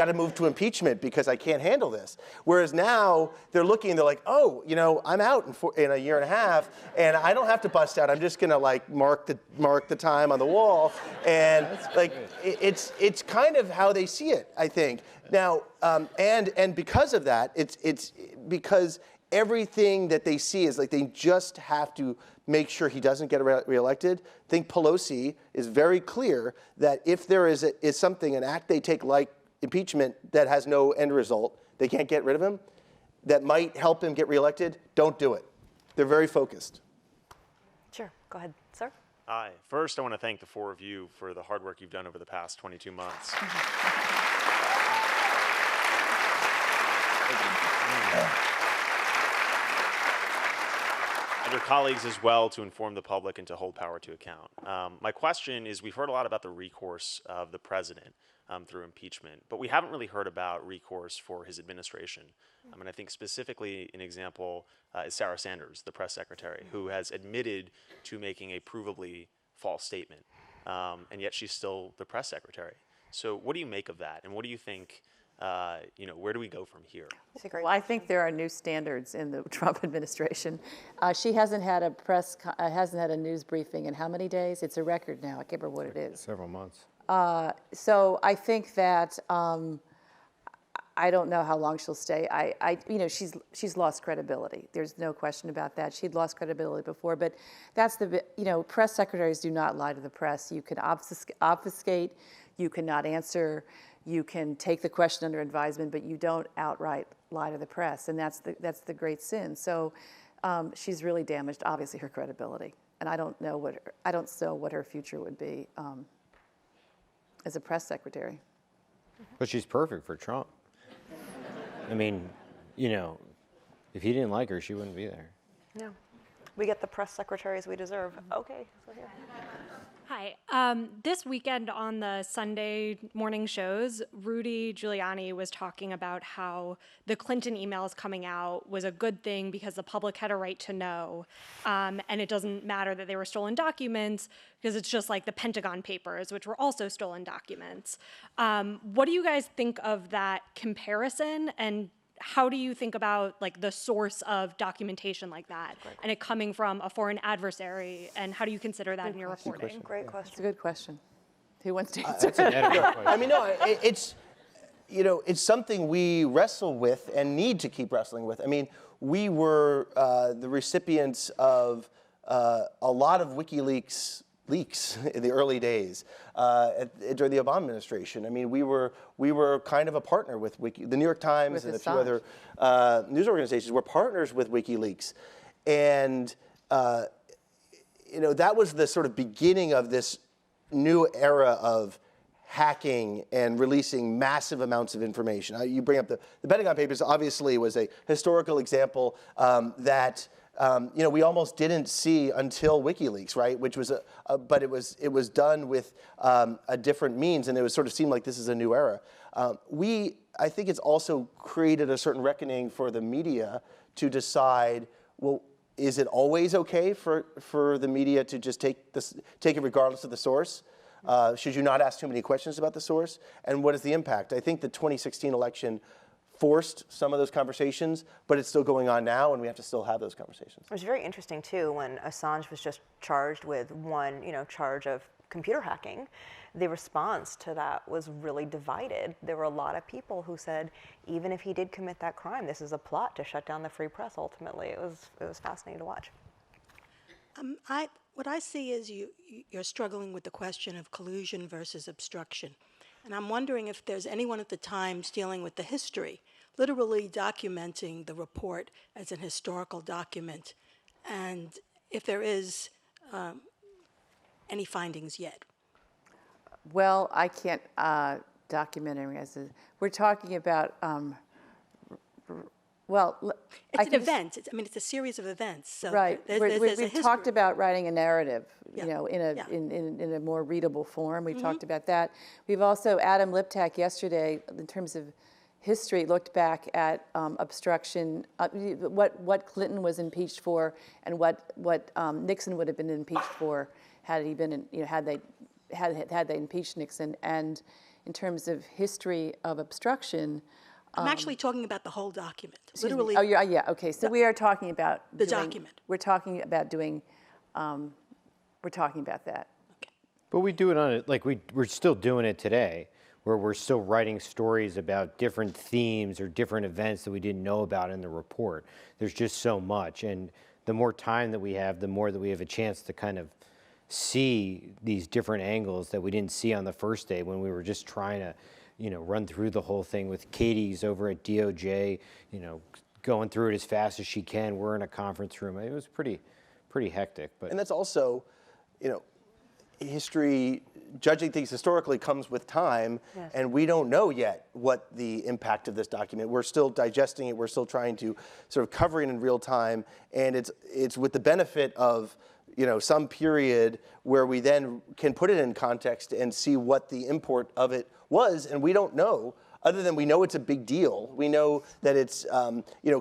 to move to impeachment because I can't handle this. Whereas now they're looking, they're like, oh, I'm out in a year and a half, and I don't have to bust out. I'm just gonna mark the time on the wall, and it's kind of how they see it, I think. Now, and because of that, it's because everything that they see is like they just have to make sure he doesn't get reelected. I think Pelosi is very clear that if there is something, an act they take like impeachment that has no end result, they can't get rid of him, that might help him get reelected, don't do it. They're very focused. Sure, go ahead, sir. Hi. First, I want to thank the four of you for the hard work you've done over the past 22 months. And your colleagues as well to inform the public and to hold power to account. My question is, we've heard a lot about the recourse of the president through impeachment, but we haven't really heard about recourse for his administration. I think specifically an example is Sarah Sanders, the press secretary, who has admitted to making a provably false statement, and yet she's still the press secretary. So what do you make of that, and what do you think? Where do we go from here? Well, I think there are new standards in the Trump administration. She hasn't had a news briefing in how many days? It's a record now. I can't remember what it is. Several months. So I think that I don't know how long she'll stay. She's lost credibility. There's no question about that. She'd lost credibility before, but that's press secretaries do not lie to the press. You can obfuscate. You cannot answer. You can take the question under advisement, but you don't outright lie to the press, and that's the great sin. So she's really damaged, obviously, her credibility, and I don't know what her future would be as a press secretary. But she's perfect for Trump. If he didn't like her, she wouldn't be there. No, we get the press secretaries we deserve. Okay, so here. Hi. This weekend on the Sunday morning shows, Rudy Giuliani was talking about how the Clinton emails coming out was a good thing because the public had a right to know. And it doesn't matter that they were stolen documents because it's just like the Pentagon Papers, which were also stolen documents. What do you guys think of that comparison? And how do you think about the source of documentation like that and it coming from a foreign adversary, and how do you consider that in your reporting? Great question. It's a good question. Who wants to answer? That's an editor question. I mean, no, it's, you know, it's something we wrestle with and need to keep wrestling with. I mean, we were the recipients of a lot of WikiLeaks leaks in the early days during the Obama administration. I mean, we were kind of a partner with the New York Times and a few other news organizations were partners with WikiLeaks, and you know, that was the sort of beginning of this new era of hacking and releasing massive amounts of information. You bring up the Pentagon Papers. Obviously, was a historical example that. You know, we almost didn't see until WikiLeaks, right? Which was but it was done with a different means, and it was sort of seemed like this is a new era. I think it's also created a certain reckoning for the media to decide, well, is it always okay for the media to just take it regardless of the source? Should you not ask too many questions about the source? And what is the impact? I think the 2016 election forced some of those conversations, but it's still going on now, and we have to still have those conversations. It was very interesting too when Assange was just charged with one, charge of computer hacking. The response to that was really divided. There were a lot of people who said, even if he did commit that crime, this is a plot to shut down the free press. Ultimately, it was fascinating to watch. What I see is you're struggling with the question of collusion versus obstruction. And I'm wondering if there's anyone at the Times dealing with the history, literally documenting the report as an historical document, and if there is any findings yet. Well, I can't document it as we're talking about. It's an event. It's a series of events. So right. We've talked about writing a narrative, Yeah. in a more readable form. We've talked about that. We've also, Adam Liptak yesterday, in terms of history, looked back at obstruction, what Clinton was impeached for, and what Nixon would have been impeached for had he been, had they impeached Nixon. And in terms of history of obstruction. I'm actually talking about the whole document. Literally. Oh, yeah, okay. So we are talking about the document. We're talking about doing, we're talking about that. Okay. But we do it on it, like we're still doing it today, where we're still writing stories about different themes or different events that we didn't know about in the report. There's just so much. And the more time that we have, the more that we have a chance to kind of see these different angles that we didn't see on the first day when we were just trying to run through the whole thing with Katie's over at DOJ, going through it as fast as she can. We're in a conference room. It was pretty hectic. But and that's also, history, judging things historically comes with time, yes. And we don't know yet what the impact of this document. We're still digesting it. We're still trying to sort of cover it in real time, and it's with the benefit of some period where we then can put it in context and see what the import of it was, and we don't know, other than we know it's a big deal. We know that it's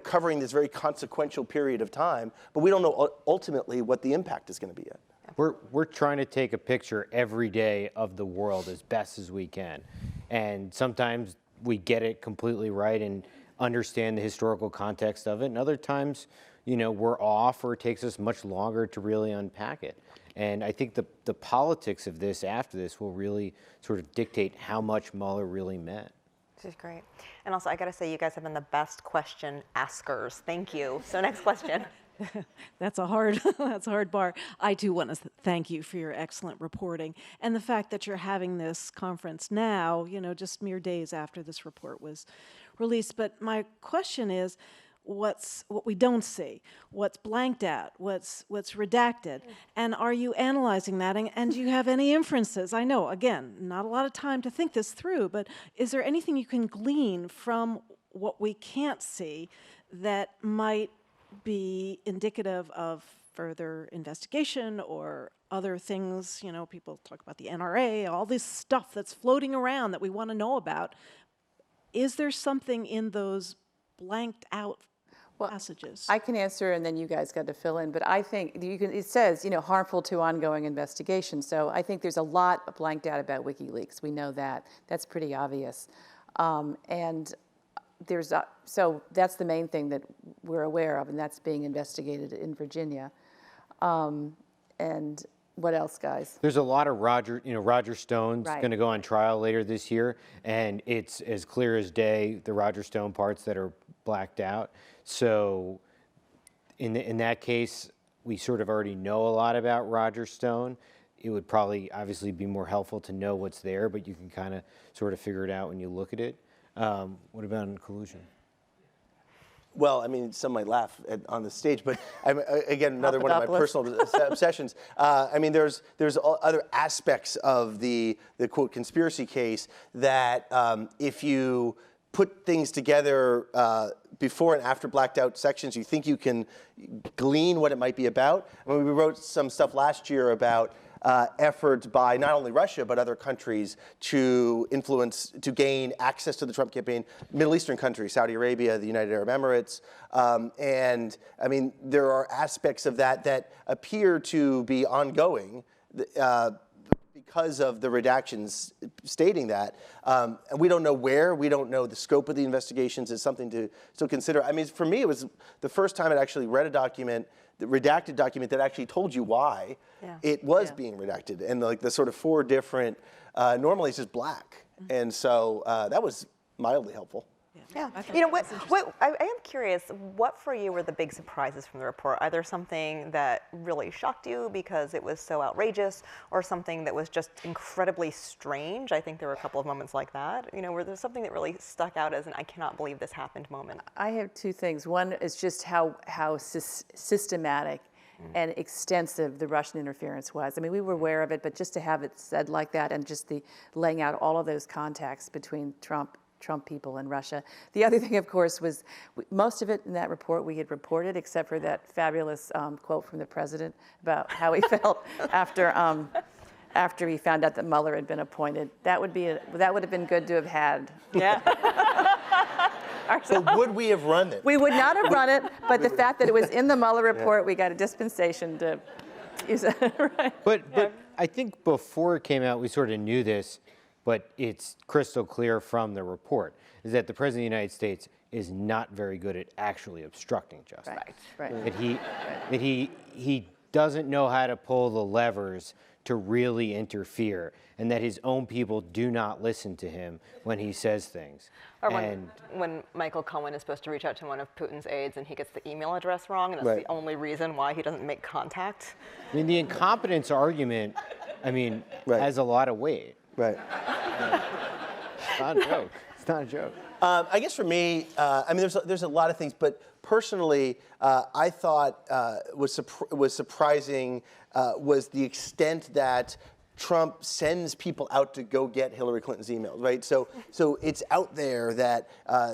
covering this very consequential period of time, but we don't know ultimately what the impact is going to be yet. We're trying to take a picture every day of the world as best as we can, and sometimes we get it completely right and understand the historical context of it, and other times, we're off, or it takes us much longer to really unpack it. And I think the politics of this after this will really sort of dictate how much Mueller really meant. This is great. And also, I got to say, you guys have been the best question askers. Thank you. So next question. That's a hard bar. I too want to thank you for your excellent reporting and the fact that you're having this conference now, just mere days after this report was released. But my question is, what we don't see, what's blanked out, what's redacted, and are you analyzing that, and do you have any inferences? I know, again, not a lot of time to think this through, but is there anything you can glean from what we can't see that might be indicative of further investigation or other things? People talk about the NRA, all this stuff that's floating around that we want to know about. Is there something in those blanked out passages? I can answer, and then you guys got to fill in. But I think it says, harmful to ongoing investigation. So I think there's a lot blanked out about WikiLeaks. We know that. That's pretty obvious. And so that's the main thing that we're aware of, and that's being investigated in Virginia. And What else, guys? There's a lot of Roger Stone's Right. going to go on trial later this year, and it's as clear as day, the Roger Stone parts that are blacked out. So in that case, we sort of already know a lot about Roger Stone. It would probably obviously be more helpful to know what's there, but you can kind of sort of figure it out when you look at it. What about in collusion? Well, I mean, some might laugh on the stage, but again, another one of my personal obsessions. I mean, there's other aspects of the quote conspiracy case that if you put things together before and after blacked out sections, you think you can glean what it might be about. I mean, we wrote some stuff last year about efforts by not only Russia but other countries to gain access to the Trump campaign, Middle Eastern countries, Saudi Arabia, the United Arab Emirates, and I mean there are aspects of that appear to be ongoing because of the redactions stating that, and we don't know where, we don't know the scope of the investigations. Is something to still consider. I mean, for me, it was the first time I'd actually read a document, the redacted document that actually told you why it was being redacted, and like the sort of four different. Normally, it's just black, and so that was mildly helpful. Yeah, you know what I am curious. What for you were the big surprises from the report? Either something that really shocked you because it was so outrageous, or something that was just incredibly strange. I think there were a couple of moments like that. You know, where there's something that really stuck out as an "I cannot believe this happened" moment. I have two things. One is just how systematic and extensive the Russian interference was. I mean, we were aware of it, but just to have it said like that, and just the laying out all of those contacts between Trump people and Russia. The other thing, of course, was most of it in that report we had reported, except for that fabulous quote from the president about how he felt after he found out that Mueller had been appointed. That would have been good to have had. Yeah. So would we have run it? We would not have run it, but the fact that it was in the Mueller report, we got a dispensation to use it. Right. But I think before it came out, we sort of knew this, but it's crystal clear from the report, is that the President of the United States is not very good at actually obstructing justice. Right. That he doesn't know how to pull the levers to really interfere, and that his own people do not listen to him when he says things. Or when Michael Cohen is supposed to reach out to one of Putin's aides and he gets the email address wrong, and that's the only reason why he doesn't make contact. I mean, the incompetence argument, has a lot of weight. Right. It's not a joke. It's not a joke. I guess for me, there's a lot of things, but personally, I thought was surprising was the extent that Trump sends people out to go get Hillary Clinton's emails, right? So it's out there that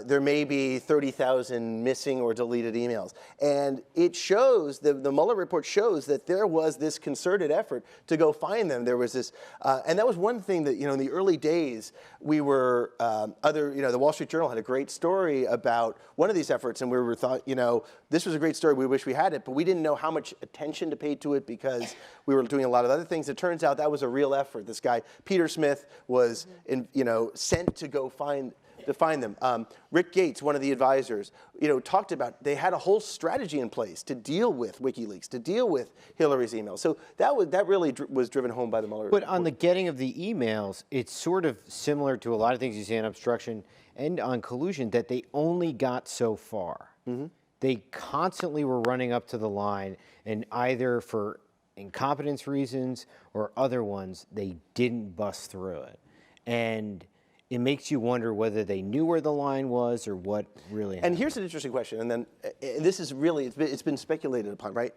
there may be 30,000 missing or deleted emails. And it shows, the Mueller report shows that there was this concerted effort to go find them. There was this, and that was one thing that, in the early days, we were, the Wall Street Journal had a great story about one of these efforts, and we were thought, this was a great story, we wish we had it, but we didn't know how much attention to pay to it because we were doing a lot of other things. It turns out that was a real effort. This guy, Peter Smith, was sent to go find them. Rick Gates, one of the advisors, talked about they had a whole strategy in place to deal with WikiLeaks, to deal with Hillary's emails. So that really was driven home by the Mueller report. But on the getting of the emails, it's sort of similar to a lot of things you see on obstruction and on collusion, that they only got so far. Mm-hmm. They constantly were running up to the line, and either for incompetence reasons or other ones, they didn't bust through it. And it makes you wonder whether they knew where the line was or what really happened. And here's an interesting question, and then this is really, it's been speculated upon, right?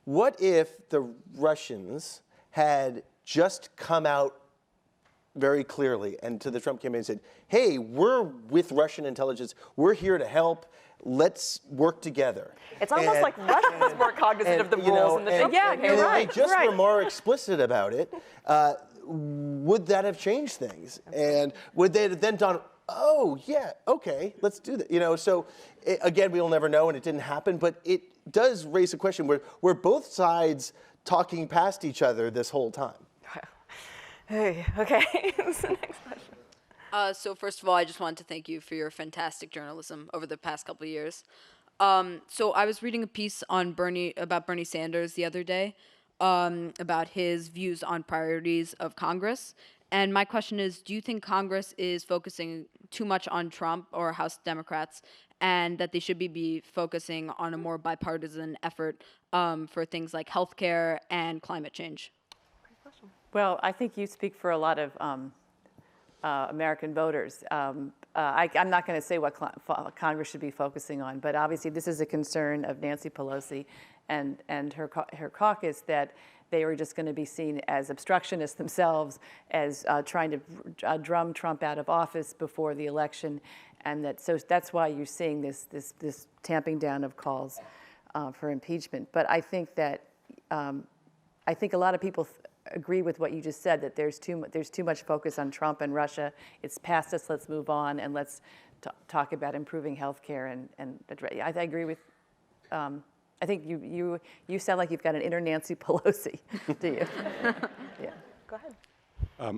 What if the Russians had just come out very clearly and to the Trump campaign said, hey, we're with Russian intelligence, we're here to help, let's work together. It's almost like Russia was more cognizant of the rules and the Trump campaign. You're right. If they just were more explicit about it, would that have changed things? And would they have then done, oh, yeah, okay, let's do that. So again, we'll never know, and it didn't happen, but it does raise a question where we're both sides talking past each other this whole time. Hey, okay, that's the next question. So first of all, I just wanted to thank you for your fantastic journalism over the past couple of years. So I was reading a piece on about Bernie Sanders the other day, about his views on priorities of Congress. And my question is, do you think Congress is focusing too much on Trump or House Democrats, and that they should be focusing on a more bipartisan effort for things like healthcare and climate change? Well, I think you speak for a lot of American voters. I'm not going to say what Congress should be focusing on, but obviously this is a concern of Nancy Pelosi and her caucus, that they were just going to be seen as obstructionists themselves, as trying to drum Trump out of office before the election, and so that's why you're seeing this tamping down of calls for impeachment. But I think that I think a lot of people agree with what you just said, that there's too much focus on Trump and Russia. It's past us. Let's move on, and let's talk about improving health care. And I agree with. I think you sound like you've got an inner Nancy Pelosi, do you? Yeah. Go ahead.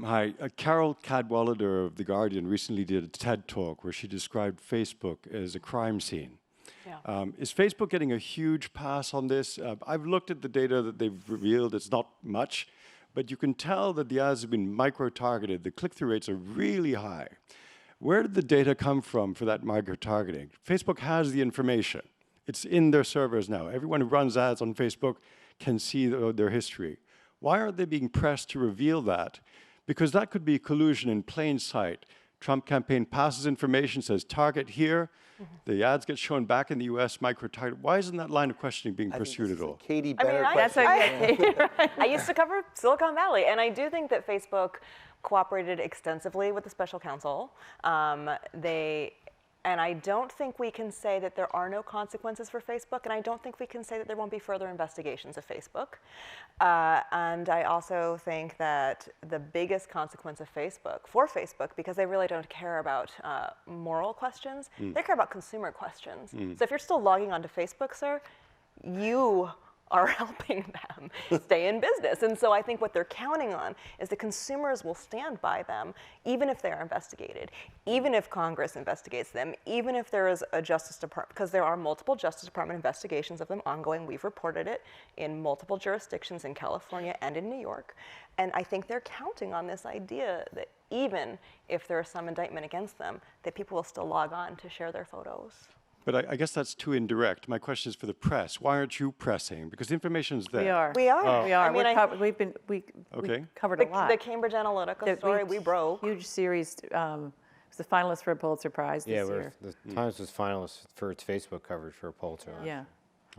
Hi. Carol Cadwalader of The Guardian recently did a TED Talk where she described Facebook as a crime scene. Yeah. Is Facebook getting a huge pass on this? I've looked at the data that they've revealed. It's not much, but you can tell that the ads have been micro-targeted. The click-through rates are really high. Where did the data come from for that micro-targeting? Facebook has the information. It's in their servers now. Everyone who runs ads on Facebook can see their history. Why aren't they being pressed to reveal that? Because that could be collusion in plain sight. Trump campaign passes information, says target here. The ads get shown back in the US, micro-target. Why isn't that line of questioning being pursued at all? Katie Bennett question. I used to cover Silicon Valley, and I do think that Facebook cooperated extensively with the special counsel. And I don't think we can say that there are no consequences for Facebook, and I don't think we can say that there won't be further investigations of Facebook. And I also think that the biggest consequence of for Facebook, because they really don't care about moral questions, they care about consumer questions. So if you're still logging onto Facebook, sir, you are helping them stay in business. And so I think what they're counting on is that consumers will stand by them, even if they are investigated, even if Congress investigates them, even if there is a Justice Department, because there are multiple Justice Department investigations of them ongoing. We've reported it in multiple jurisdictions in California and in New York. And I think they're counting on this idea that even if there is some indictment against them, that people will still log on to share their photos. But I guess that's too indirect. My question is for the press. Why aren't you pressing? Because the information is there. We are. We are. Oh. We are. I mean, we covered the, a lot. The Cambridge Analytica story we broke. Huge series. It was a finalist for a Pulitzer Prize this year. The Times was finalist for its Facebook coverage for a Pulitzer. Yeah.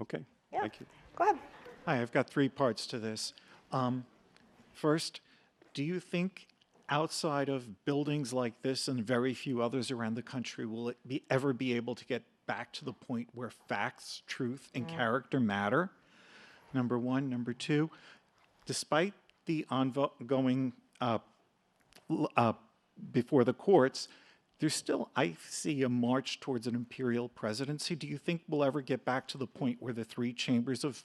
Okay. Yeah. Thank you. Go ahead. Hi, I've got 3 parts to this. First, do you think outside of buildings like this and very few others around the country will it ever be able to get back to the point where facts, truth, and character matter? Number 1. Number 2, despite the ongoing before the courts, there's still, I see, a march towards an imperial presidency. Do you think we'll ever get back to the point where the 3 chambers of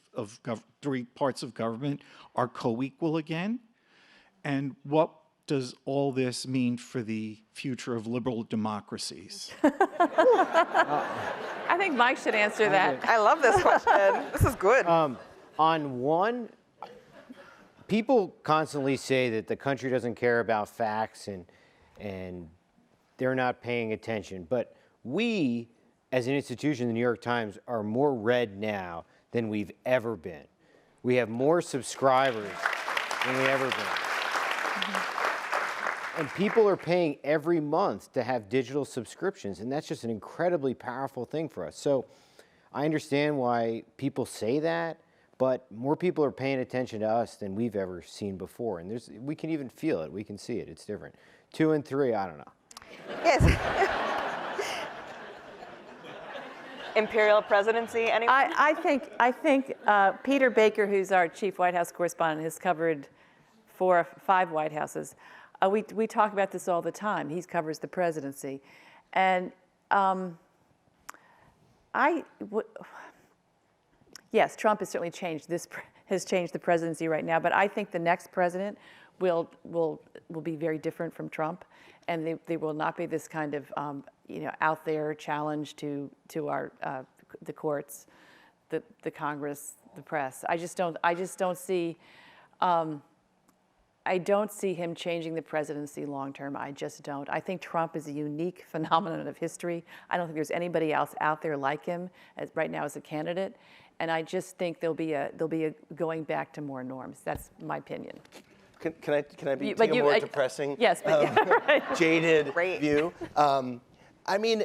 3 parts of government are co-equal again? And what does all this mean for the future of liberal democracies? I think Mike should answer that. I love this question. This is good. On one, people constantly say that the country doesn't care about facts and they're not paying attention. But we, as an institution, the New York Times, are more read now than we've ever been. We have more subscribers than we've ever been. And people are paying every month to have digital subscriptions, and that's just an incredibly powerful thing for us. So I understand why people say that, but more people are paying attention to us than we've ever seen before. And we can even feel it. We can see it. It's different. 2 and 3, I don't know. Yes. Imperial presidency, anyone? I think Peter Baker, who's our chief White House correspondent, has covered 4 or 5 White Houses. We talk about this all the time. He covers the presidency. And yes, Trump has certainly changed the presidency right now, but I think the next president will be very different from Trump, and they will not be this kind of out there challenge to our the courts, the Congress, the press. I just don't see. I don't see him changing the presidency long term. I just don't. I think Trump is a unique phenomenon of history. I don't think there's anybody else out there like him right now as a candidate. And I just think there'll be a going back to more norms. That's my opinion. Can I take a more depressing, yes, but jaded view? I mean,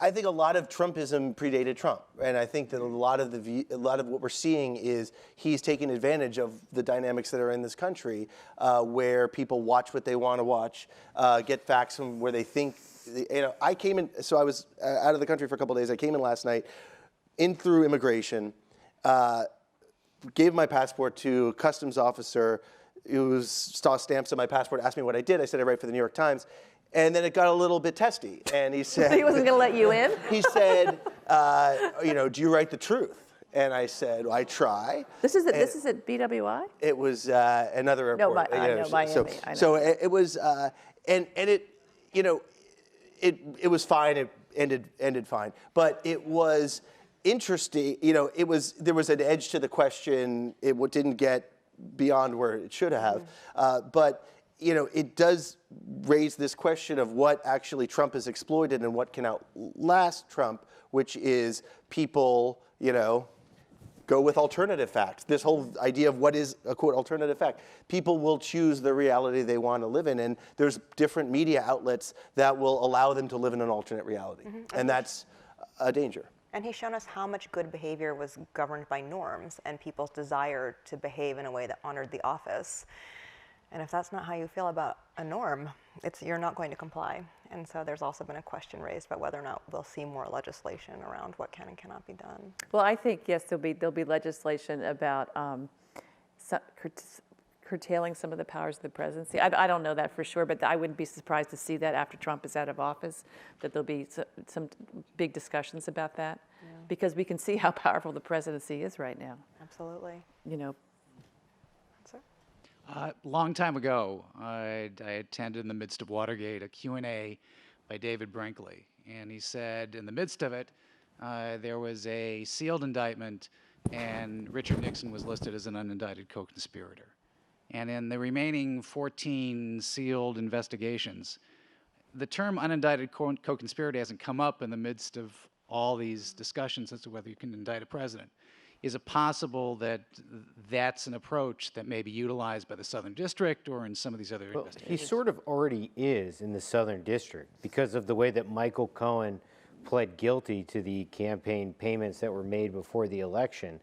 I think a lot of Trumpism predated Trump, and I think that a lot of what we're seeing is he's taking advantage of the dynamics that are in this country, where people watch what they want to watch, get facts from where they think. I came in, so I was out of the country for a couple of days. I came in last night, in through immigration, gave my passport to a customs officer who saw stamps on my passport, asked me what I did. I said I write for the New York Times. And then it got a little bit testy, and he said... He wasn't going to let you in? He said, do you write the truth? And I said, well, I try. This is at BWI? It was another airport. No, Miami. So it was, and it, it was fine. It ended fine. But it was interesting. There was an edge to the question. It didn't get beyond where it should have. But it does raise this question of what actually Trump has exploited and what can outlast Trump, which is people, go with alternative facts. This whole idea of what is a, quote, alternative fact. People will choose the reality they want to live in, and there's different media outlets that will allow them to live in an alternate reality, and that's a danger. And he's shown us how much good behavior was governed by norms and people's desire to behave in a way that honored the office. And if that's not how you feel about a norm, you're not going to comply. And so there's also been a question raised about whether or not we'll see more legislation around what can and cannot be done. Well, I think, yes, there'll be legislation about curtailing some of the powers of the presidency. I don't know that for sure, but I wouldn't be surprised to see that after Trump is out of office, that there'll be some big discussions about that. Yeah. Because we can see how powerful the presidency is right now. Absolutely. Long time ago, I attended in the midst of Watergate a Q&A by David Brinkley. And he said in the midst of it, there was a sealed indictment and Richard Nixon was listed as an unindicted co-conspirator. And in the remaining 14 sealed investigations, the term unindicted co-conspirator hasn't come up in the midst of all these discussions as to whether you can indict a president. Is it possible that that's an approach that may be utilized by the Southern District or in some of these other investigations? He sort of already is in the Southern District because of the way that Michael Cohen pled guilty to the campaign payments that were made before the election.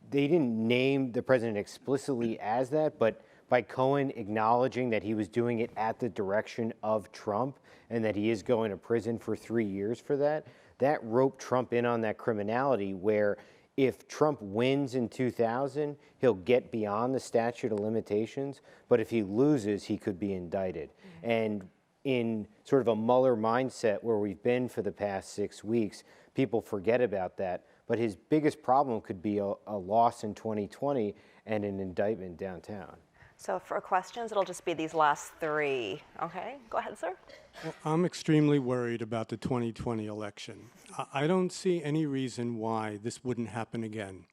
They didn't name the president explicitly as that, but by Cohen acknowledging that he was doing it at the direction of Trump and that he is going to prison for 3 years for that, that roped Trump in on that criminality where if Trump wins in 2000, he'll get beyond the statute of limitations, but if he loses, he could be indicted. Mm-hmm. And in sort of a Mueller mindset where we've been for the past 6 weeks, people forget about that. But his biggest problem could be a loss in 2020 and an indictment downtown. So for questions, it'll just be these last three. Okay, go ahead, sir. Well, I'm extremely worried about the 2020 election. I don't see any reason why this wouldn't happen again.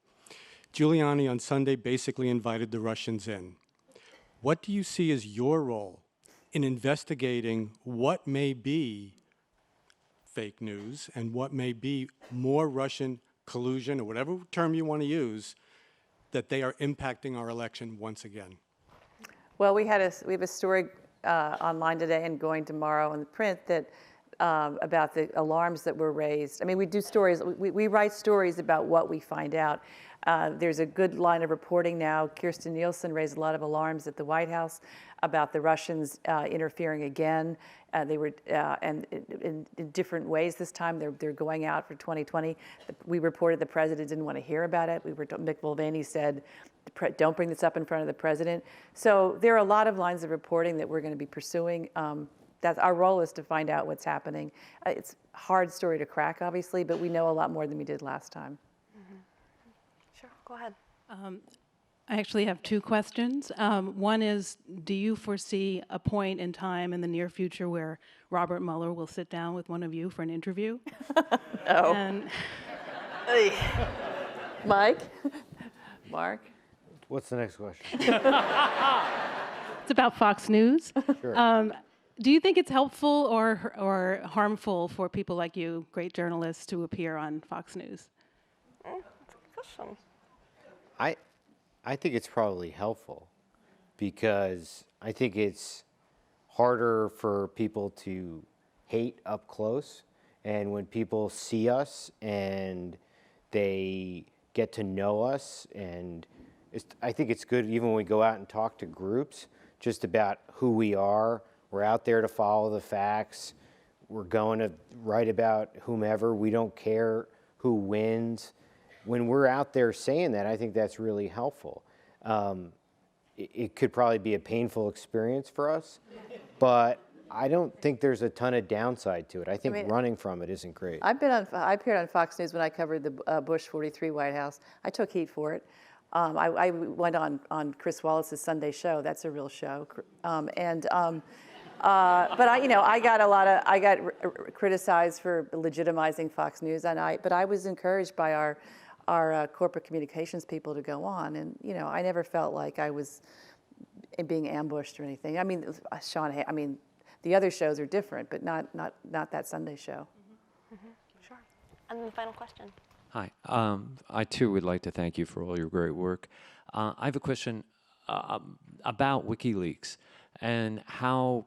Giuliani on Sunday basically invited the Russians in. What do you see as your role in investigating what may be fake news and what may be more Russian collusion, or whatever term you want to use, that they are impacting our election once again? Well, we have a story online today and going tomorrow in the print that about the alarms that were raised. I mean, we do stories. We write stories about what we find out. There's a good line of reporting now. Kirstjen Nielsen raised a lot of alarms at the White House about the Russians interfering again. They were, and in different ways this time. They're going out for 2020. We reported the president didn't want to hear about it. Mick Mulvaney said, don't bring this up in front of the president. So there are a lot of lines of reporting that we're going to be pursuing. That's our role is to find out what's happening. It's a hard story to crack, obviously, but we know a lot more than we did last time. Mm-hmm. Sure, go ahead. I actually have two questions. One is, do you foresee a point in time in the near future where Robert Mueller will sit down with one of you for an interview? No. And Mike? Mark? What's the next question? It's about Fox News. Sure. Do you think it's helpful or harmful for people like you, great journalists, to appear on Fox News? That's a good question. I think it's probably helpful because I think it's harder for people to hate up close. And when people see us and they get to know us, and I think it's good even when we go out and talk to groups just about who we are. We're out there to follow the facts. We're going to write about whomever. We don't care who wins. When we're out there saying that, I think that's really helpful. It could probably be a painful experience for us, but I don't think there's a ton of downside to it. I think running from it isn't great. I appeared on Fox News when I covered the Bush 43 White House. I took heat for it. I went on Chris Wallace's Sunday show. That's a real show. But I got criticized for legitimizing Fox News, but I was encouraged by our corporate communications people to go on, and I never felt like I was being ambushed or anything. I mean, the other shows are different, but not that Sunday show. Sure. And then the final question. Hi. I too would like to thank you for all your great work. I have a question about WikiLeaks and how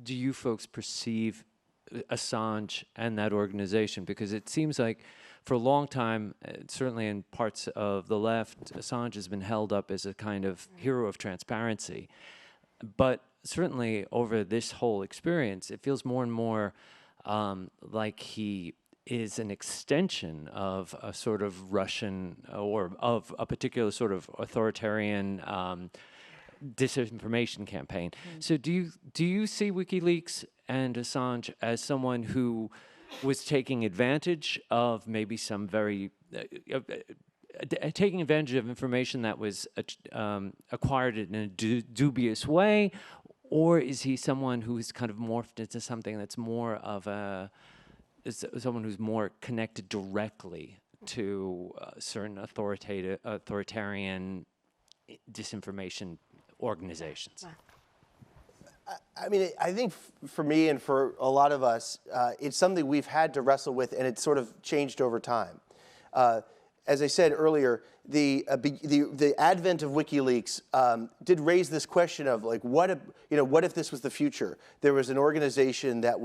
do you folks perceive Assange and that organization? Because it seems like for a long time, certainly in parts of the left, Assange has been held up as a kind of hero of transparency. But certainly over this whole experience, it feels more and more like he is an extension of a sort of Russian or of a particular sort of authoritarian disinformation campaign. So do you see WikiLeaks and Assange as someone who was taking advantage of maybe some very taking advantage of information that was acquired in a dubious way, or is he someone who's kind of morphed into something that's more of someone who's more connected directly to certain authoritarian disinformation organizations? I mean, I think for me and for a lot of us, it's something we've had to wrestle with, and it's sort of changed over time. As I said earlier, the advent of WikiLeaks did raise this question of like, what if this was the future? There was an organization that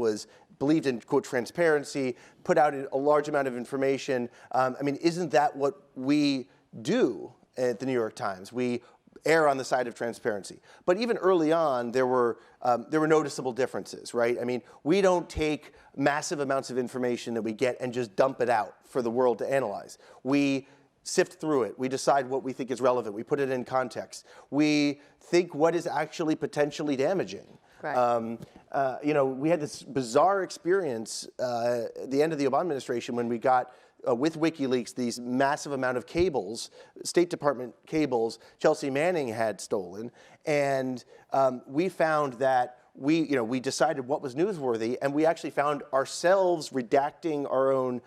believed in, quote, transparency, put out a large amount of information. I mean, isn't that what we do at the New York Times? We err on the side of transparency. But even early on, there were noticeable differences, right? I mean, we don't take massive amounts of information that we get and just dump it out for the world to analyze. We sift through it. We decide what we think is relevant. We put it in context. We think what is actually potentially damaging. Right. We had this bizarre experience at the end of the Obama administration when we got with WikiLeaks, these massive amount of cables, State Department cables, Chelsea Manning had stolen, and we found that we decided what was newsworthy, and we actually found ourselves redacting our own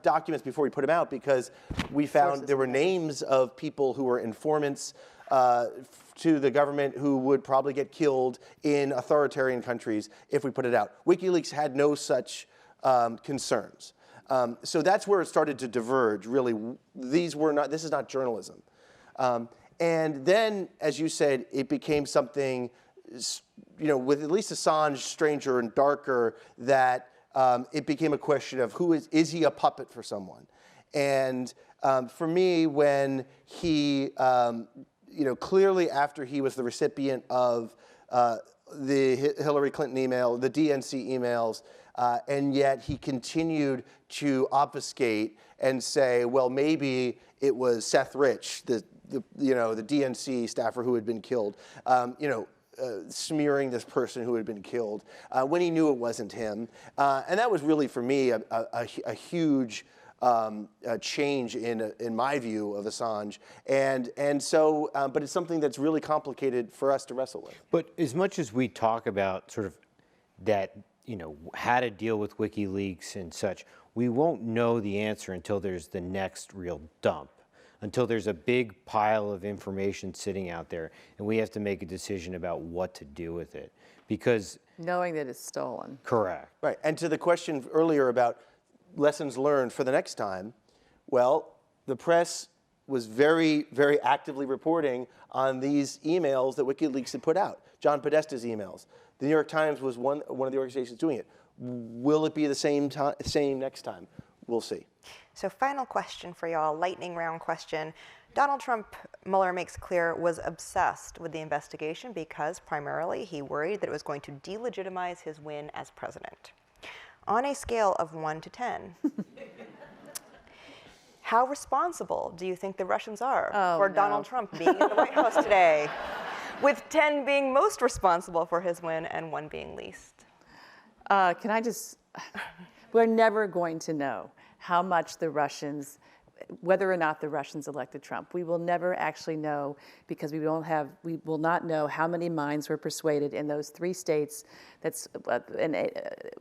documents before we put them out because we found there were names of people who were informants to the government who would probably get killed in authoritarian countries if we put it out. WikiLeaks had no such concerns. So that's where it started to diverge, really. This is not journalism. And then, as you said, it became something, with at least Assange stranger and darker, that it became a question of is he a puppet for someone? And for me, when he, clearly after he was the recipient of the Hillary Clinton email, the DNC emails, and yet he continued to obfuscate and say, well, maybe it was Seth Rich, the DNC staffer who had been killed, smearing this person who had been killed when he knew it wasn't him. And that was really, for me, a huge change in my view of Assange. And so, but it's something that's really complicated for us to wrestle with. But as much as we talk about sort of that, how to deal with WikiLeaks and such, we won't know the answer until there's the next real dump, until there's a big pile of information sitting out there, and we have to make a decision about what to do with it. Because knowing that it's stolen. correct. Right. And to the question earlier about lessons learned for the next time, well, the press was very, very actively reporting on these emails that WikiLeaks had put out, John Podesta's emails. The New York Times was one of the organizations doing it. Will it be the same next time? We'll see. So final question for y'all, lightning round question. Donald Trump, Mueller makes clear, was obsessed with the investigation because primarily he worried that it was going to delegitimize his win as president. On a scale of 1 to 10, how responsible do you think the Russians are for Donald Trump being in the White House today? With 10 being most responsible for his win and 1 being least. Can I just, we're never going to know how much the Russians, whether or not the Russians elected Trump. We will never actually know because we will not know how many minds were persuaded in those 3 states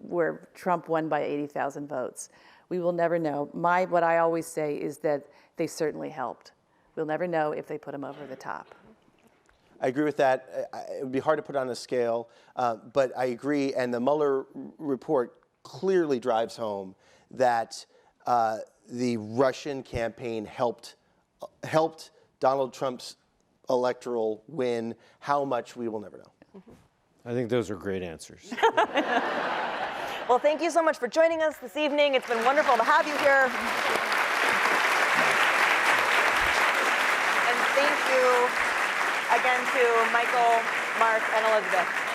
where Trump won by 80,000 votes. We will never know. What I always say is that they certainly helped. We'll never know if they put him over the top. I agree with that. It would be hard to put on a scale, but I agree. And the Mueller report clearly drives home that the Russian campaign helped Donald Trump's electoral win. How much, we will never know. I think those are great answers. Well, thank you so much for joining us this evening. It's been wonderful to have you here. And thank you again to Michael, Mark, and Elisabeth.